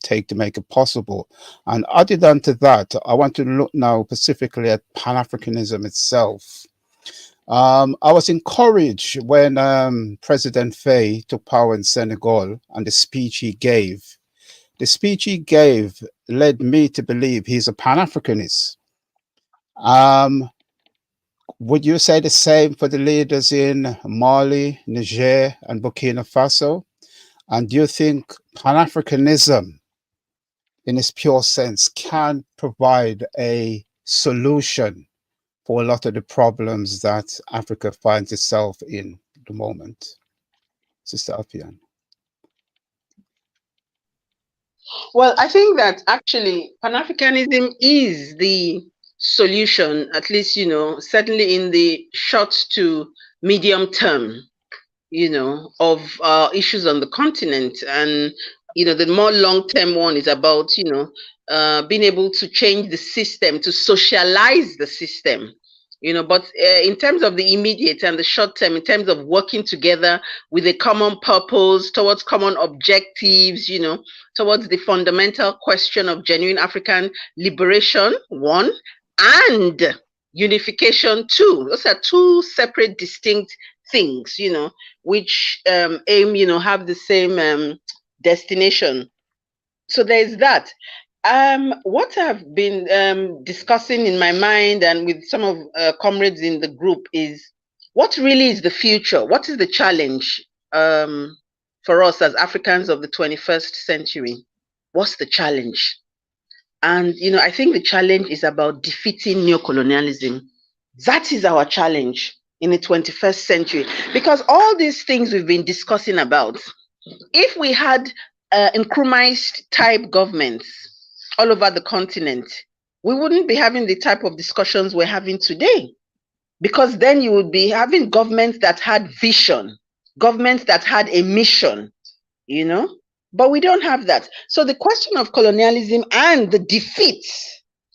take to make it possible? And added on to that, I want to look now specifically at Pan-Africanism itself. I was encouraged when President Faye took power in Senegal and the speech he gave. The speech he gave led me to believe he's a Pan-Africanist. Would you say the same for the leaders in Mali, Niger, and Burkina Faso? And do you think Pan-Africanism, in its pure sense, can provide a solution for a lot of the problems that Africa finds itself in at the moment? Sister Afian. Well, I think that actually Pan-Africanism is the solution, at least, certainly in the short to medium term, of issues on the continent. And, the more long-term one is about, being able to change the system, to socialize the system. But in terms of the immediate and the short term, in terms of working together with a common purpose, towards common objectives, towards the fundamental question of genuine African liberation, one, and unification, two. Those are two separate, distinct things, which aim, have the same destination. So there's that. What I've been discussing in my mind and with some of comrades in the group is what really is the future? What is the challenge for us as Africans of the 21st century? What's the challenge? And, I think the challenge is about defeating neocolonialism. That is our challenge in the 21st century, because all these things we've been discussing about, if we had Nkrumahist type governments all over the continent, we wouldn't be having the type of discussions we're having today, because then you would be having governments that had vision, governments that had a mission, but we don't have that. So the question of colonialism and the defeat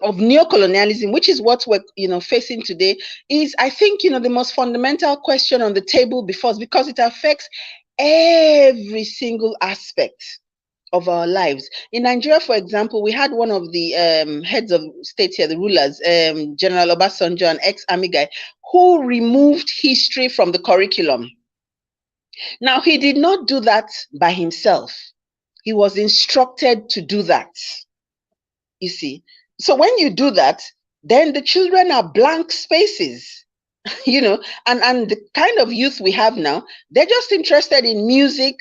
of neocolonialism, which is what we're facing today, is, I think, the most fundamental question on the table before us, because it affects every single aspect of our lives. In Nigeria, for example, we had one of the heads of state here, the rulers, General Obasanjo, an ex-army guy, who removed history from the curriculum. Now, he did not do that by himself. He was instructed to do that. You see, so when you do that, then the children are blank spaces. You know, and the kind of youth we have now, they're just interested in music,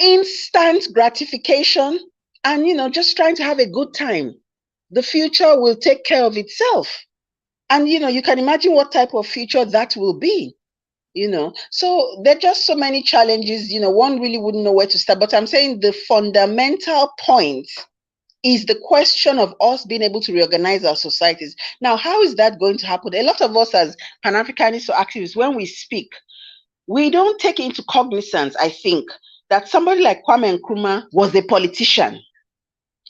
instant gratification, and, you know, just trying to have a good time. The future will take care of itself. And, you know, you can imagine what type of future that will be, you know. So there are just so many challenges, you know, one really wouldn't know where to start. But I'm saying the fundamental point is the question of us being able to reorganize our societies. Now, how is that going to happen? A lot of us as Pan-Africanists or activists, when we speak, we don't take into cognizance, I think, that somebody like Kwame Nkrumah was a politician.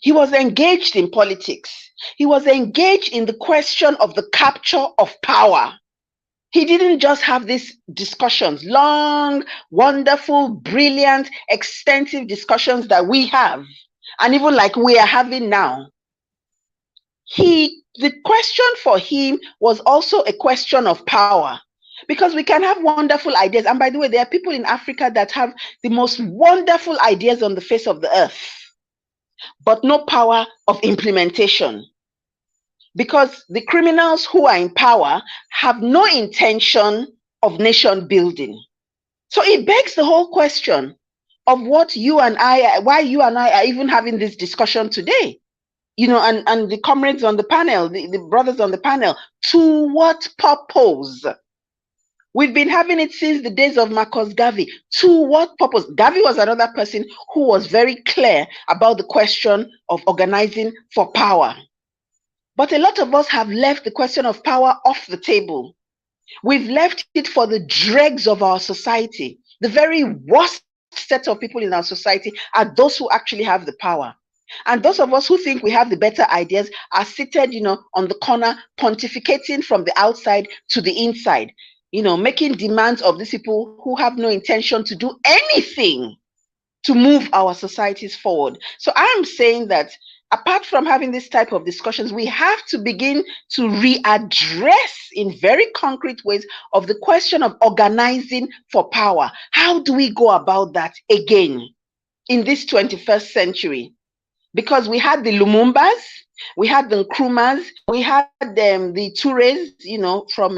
He was engaged in politics. He was engaged in the question of the capture of power. He didn't just have these discussions, long, wonderful, brilliant, extensive discussions that we have, and even like we are having now. The question for him was also a question of power, because we can have wonderful ideas. And by the way, there are people in Africa that have the most wonderful ideas on the face of the earth, but no power of implementation, because the criminals who are in power have no intention of nation building. So it begs the whole question of why you and I are even having this discussion today. You know, and the comrades on the panel, the brothers on the panel, to what purpose? We've been having it since the days of Marcus Garvey. To what purpose? Garvey was another person who was very clear about the question of organizing for power. But a lot of us have left the question of power off the table. We've left it for the dregs of our society. The very worst set of people in our society are those who actually have the power. And those of us who think we have the better ideas are seated, you know, on the corner, pontificating from the outside to the inside, you know, making demands of these people who have no intention to do anything to move our societies forward. So I'm saying that apart from having this type of discussions, we have to begin to readdress in very concrete ways of the question of organizing for power. How do we go about that again in this 21st century? Because we had the Lumumbas, we had the Nkrumahs, we had the Toures, you know, from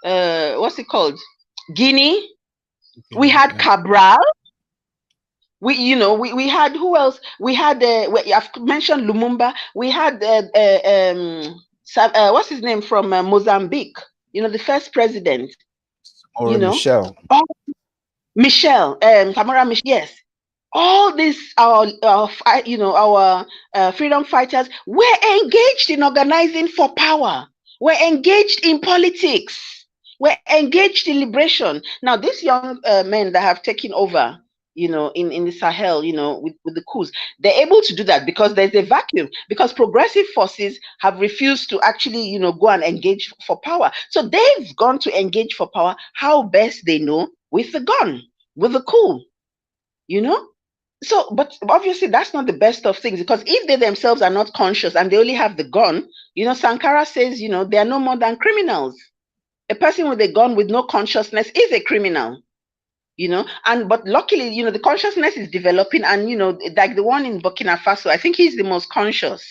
what's it called? Guinea. We had Cabral. We had who else? We had I've mentioned Lumumba. We had what's his name from Mozambique? You know, the first president. Or Michel. Michel, Samora Michel. Yes. All these our freedom fighters were engaged in organizing for power. We're engaged in politics. We're engaged in liberation. Now, these young men that have taken over, you know, in the Sahel, you know, with the coups, they're able to do that because there's a vacuum, because progressive forces have refused to actually, you know, go and engage for power. So they've gone to engage for power how best they know, with the gun, with the coup, you know. So, but obviously that's not the best of things, because if they themselves are not conscious and they only have the gun, you know, Sankara says, you know, they are no more than criminals. A person with a gun with no consciousness is a criminal, you know. And but luckily, you know, the consciousness is developing, and, you know, like the one in Burkina Faso, I think he's the most conscious,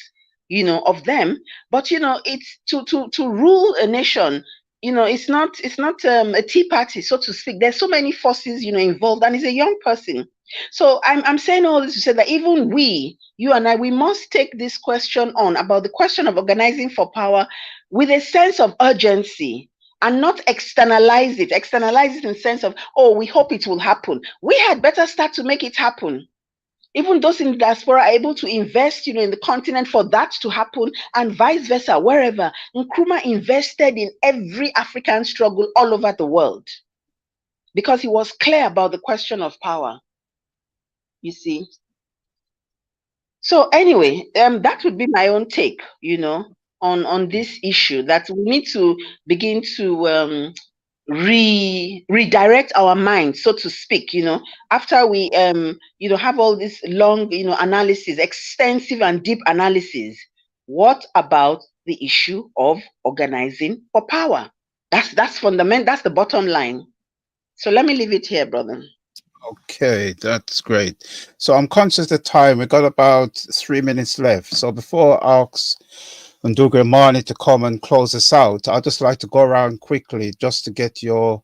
you know, of them. But, you know, it's to rule a nation, you know, it's not a tea party, so to speak. There's so many forces, you know, involved, and he's a young person. So I'm saying all this to say that even we, you and I, we must take this question on, about the question of organizing for power, with a sense of urgency, and not externalize it in the sense of, oh, we hope it will happen. We had better start to make it happen. Even those in the diaspora are able to invest, you know, in the continent for that to happen, and vice versa, wherever. Nkrumah invested in every African struggle all over the world because he was clear about the question of power, you see. So anyway, that would be my own take, you know, on this issue, that we need to begin to redirect our mind, so to speak, after we have all this long analysis, extensive and deep analysis. What about the issue of organizing for power? That's fundamental. That's the bottom line. So let me leave it here, brother. Okay, that's great. So I'm conscious of time. We've got about 3 minutes left. So before I ask Ndugu Mani to come and close us out, I'd just like to go around quickly just to get your,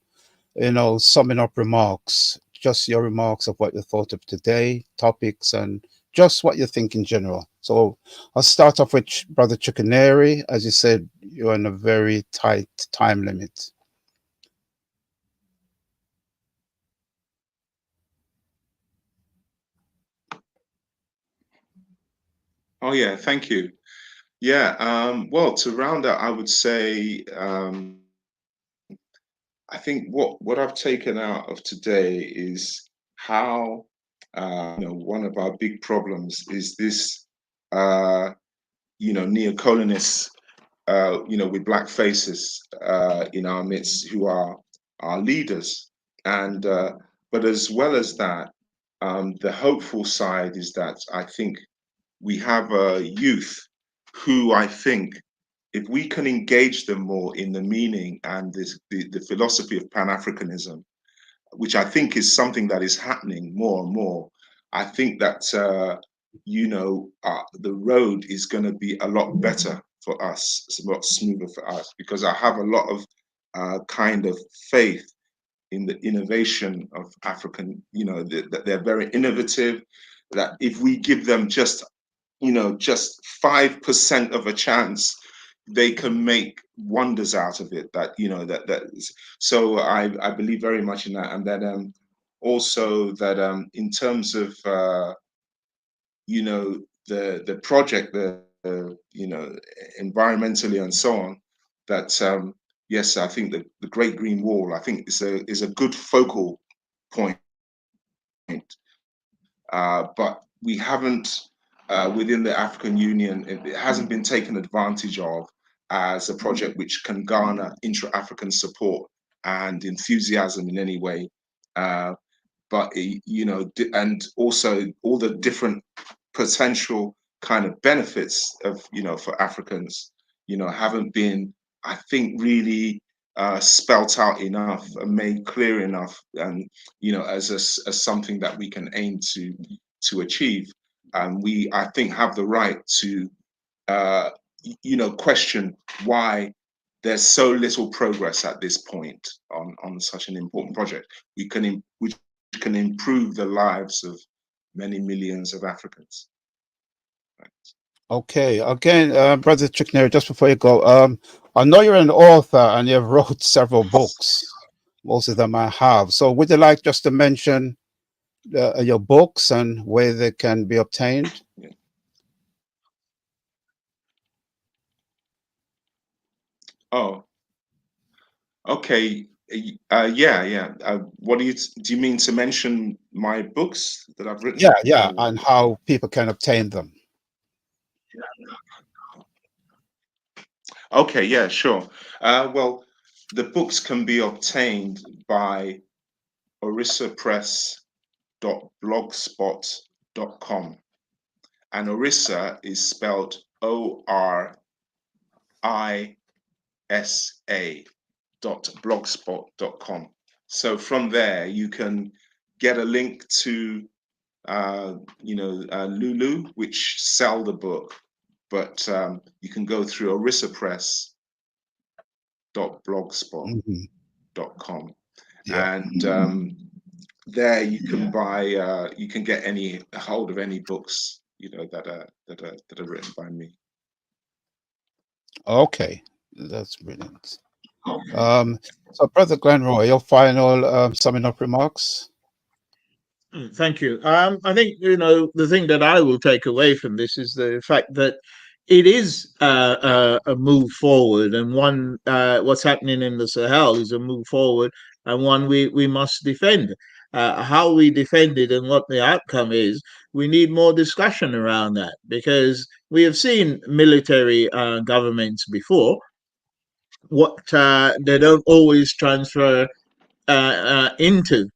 summing up remarks, just your remarks of what you thought of today, topics, and just what you think in general. So I'll start off with Brother Chukwuneri. As you said, you're in a very tight time limit. Oh yeah, thank you. Yeah, well, to round out, I would say I think what I've taken out of today is how one of our big problems is this neocolonists with black faces in our midst who are our leaders, and but as well as that, the hopeful side is that I think we have a youth who I think, if we can engage them more in the meaning and the philosophy of Pan-Africanism, which I think is something that is happening more and more, I think that the road is going to be a lot better for us. It's a lot smoother for us, because I have a lot of kind of faith in the innovation of African, that they're very innovative, that if we give them just 5% of a chance, they can make wonders out of it. So I believe very much in that, and that also that in terms of the project, environmentally and so on, that yes, I think the Great Green Wall, I think is a good focal point, but we haven't. Within the African Union, it hasn't been taken advantage of as a project which can garner intra-African support and enthusiasm in any way. But and also all the different potential kind of benefits of for Africans, haven't been, I think, really spelt out enough and made clear enough, and as something that we can aim to achieve. And we, I think, have the right to, question why there's so little progress at this point on such an important project. Which can improve the lives of many millions of Africans. Thanks. Okay, again, Brother Chukwuneri, just before you go, I know you're an author and you've wrote several books. Most of them I have. So would you like just to mention your books and where they can be obtained? Yeah. Oh, okay. Yeah. What do you mean to mention my books that I've written? Yeah, and how people can obtain them. Okay, yeah, sure. Well, the books can be obtained by orissapress.blogspot.com, and Orissa is spelled ORISA.blogspot.com. So from there you can get a link to Lulu, which sell the book, but you can go through orissapress.blogspot.com, and there you can buy, you can get hold of any books that are written by me. Okay, that's brilliant. So, Brother Glenroy, your final summing up remarks. Thank you. I think the thing that I will take away from this is the fact that it is a move forward, and one what's happening in the Sahel is a move forward, and one we must defend. How we defend it and what the outcome is, we need more discussion around that, because we have seen military governments before, what they don't always transfer into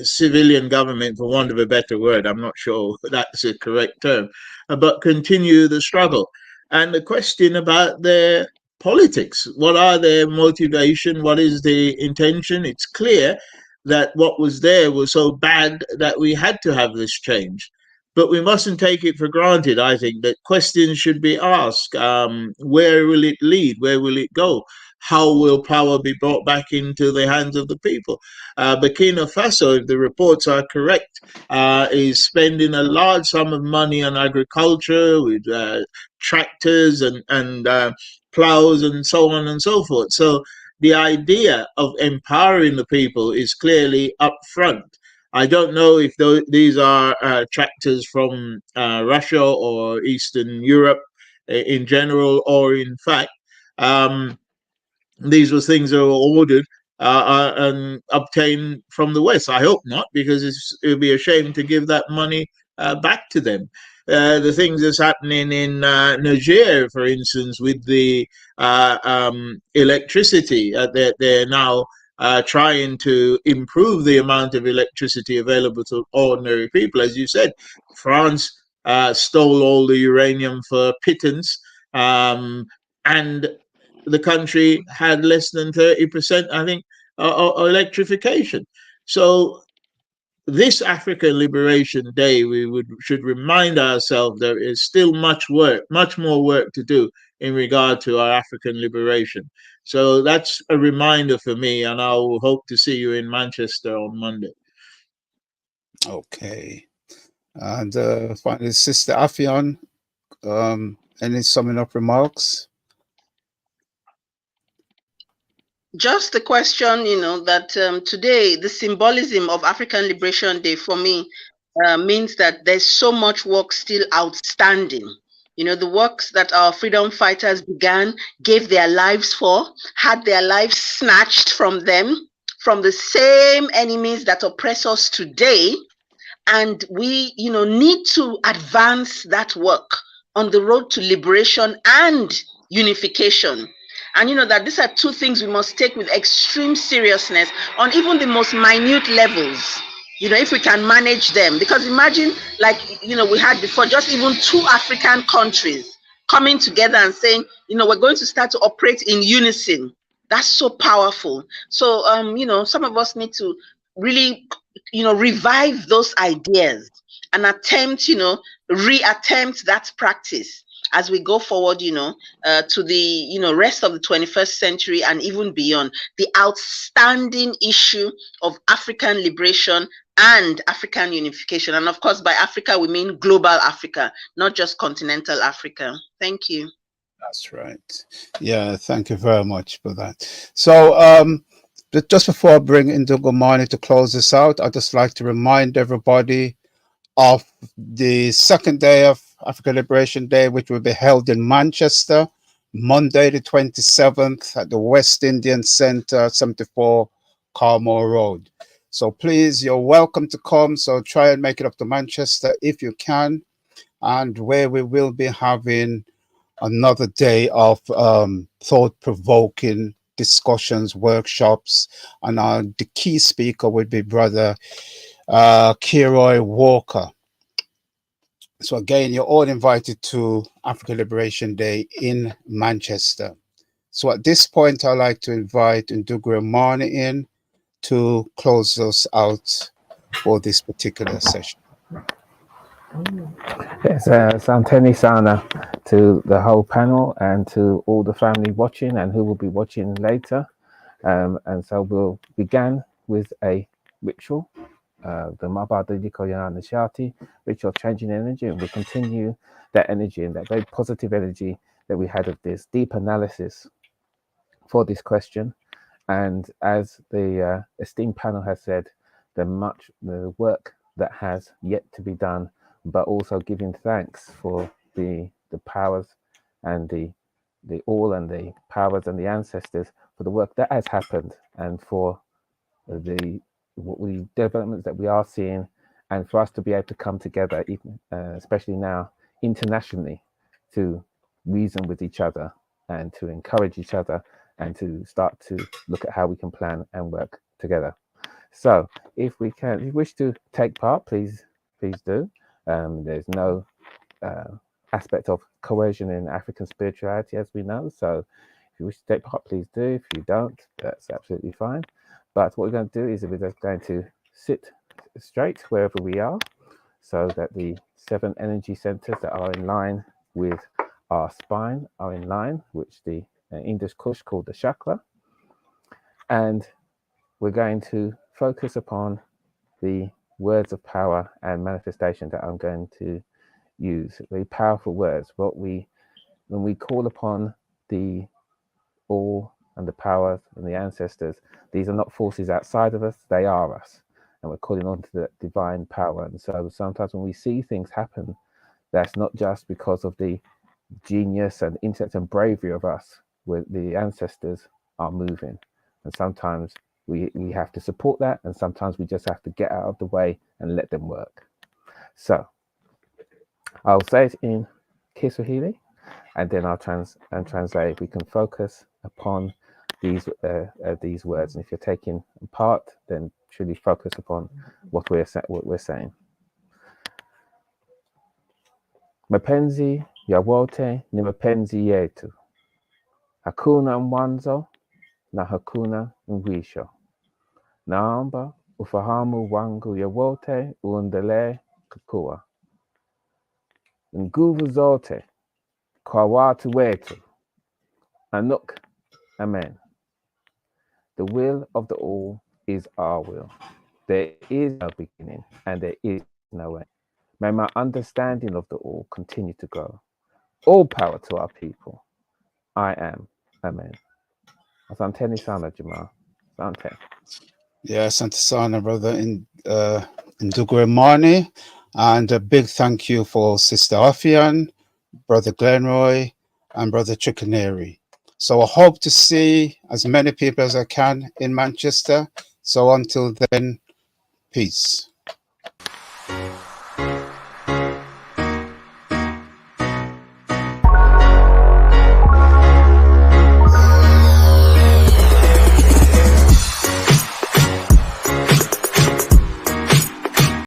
civilian government, for want of a better word. I'm not sure that's a correct term, but continue the struggle. And the question about their politics, what are their motivation? What is the intention? It's clear that what was there was so bad that we had to have this change. But we mustn't take it for granted. I think that questions should be asked. Where will it lead? Where will it go? How will power be brought back into the hands of the people? Burkina Faso, if the reports are correct, is spending a large sum of money on agriculture with tractors and plows and so on and so forth. So the idea of empowering the people is clearly up front. I don't know if these are tractors from Russia or Eastern Europe in general, or in fact, these were things that were ordered and obtained from the West. I hope not, because it would be a shame to give that money back to them. The things that's happening in Niger, for instance, with the electricity, they're now trying to improve the amount of electricity available to ordinary people. As you said, France stole all the uranium for pittance, and the country had less than 30%, I think, electrification. So this African Liberation Day, should remind ourselves there is still much more work to do in regard to our African liberation. So that's a reminder for me, and I will hope to see you in Manchester on Monday. Okay. And finally, Sister Afion, any summing up remarks? Just a question, that today the symbolism of African Liberation Day for me means that there's so much work still outstanding. The works that our freedom fighters began, gave their lives for, had their lives snatched from them, from the same enemies that oppress us today. And we, need to advance that work on the road to liberation and unification. And that these are two things we must take with extreme seriousness on even the most minute levels, if we can manage them. Because imagine, like, we had before, just even two African countries coming together and saying, we're going to start to operate in unison. That's so powerful. So, some of us need to really, revive those ideas and attempt, reattempt that practice as we go forward, to the, rest of the 21st century and even beyond. The outstanding issue of African liberation and African unification. And of course, by Africa, we mean global Africa, not just continental Africa. Thank you. That's right. Yeah, thank you very much for that. So, just before I bring Ndugu Mani to close this out, I'd just like to remind everybody of the second day of African Liberation Day, which will be held in Manchester, Monday the 27th at the West Indian Centre, 74 Carmore Road. So please, you're welcome to come. So try and make it up to Manchester if you can, and where we will be having another day of thought-provoking discussions, workshops, and the key speaker would be Brother Kiroy Walker. So again, you're all invited to African Liberation Day in Manchester. So at this point, I'd like to invite Ndugu Mani in to close us out for this particular session. Yes, Santeni Sana to the whole panel and to all the family watching and who will be watching later. And so we'll begin with a ritual, the Mabadili Koyana Nishati, ritual of changing energy, and we'll continue that energy and that very positive energy that we had of this deep analysis for this question. And as the esteemed panel has said, the work that has yet to be done, but also giving thanks for the powers and the all and the powers and the ancestors for the work that has happened and for the developments that we are seeing, and for us to be able to come together, even, especially now internationally, to reason with each other and to encourage each other and to start to look at how we can plan and work together. So if you wish to take part, please do. There's no aspect of coercion in African spirituality, as we know. So if you wish to take part, please do. If you don't, that's absolutely fine. But what we're going to do is we're just going to sit straight wherever we are, so that the 7 energy centers that are in line with our spine are in line, which the English Kush called the chakra. And we're going to focus upon the words of power and manifestation that I'm going to use. Very powerful words. When we call upon the all and the powers and the ancestors, these are not forces outside of us, they are us. And we're calling on to the divine power. And so sometimes when we see things happen, that's not just because of the genius and intellect and bravery of us, where the ancestors are moving. And sometimes we have to support that, and sometimes we just have to get out of the way and let them work. So I'll say it in Kiswahili, and then I'll translate. We can focus upon these words, and if you're taking part, then truly focus upon what we're saying. Mapenzi ya wote ni mapenzi yetu, hakuna mwanzo na hakuna mwisho. Naomba ufahamu wangu ya wote uendelee kukua. Nguvu zote kwa watu wetu. Anuk, amen. The will of the all is our will. There is no beginning and there is no end. May my understanding of the all continue to grow. All power to our people. I am. Amen. Asante sana, Jamal. Asante. Yeah, Asante sana, brother in Ndugwe, and a big thank you for Sister Afian, Brother Glenroy, and Brother Chikaneri. So I hope to see as many people as I can in Manchester. So until then, peace.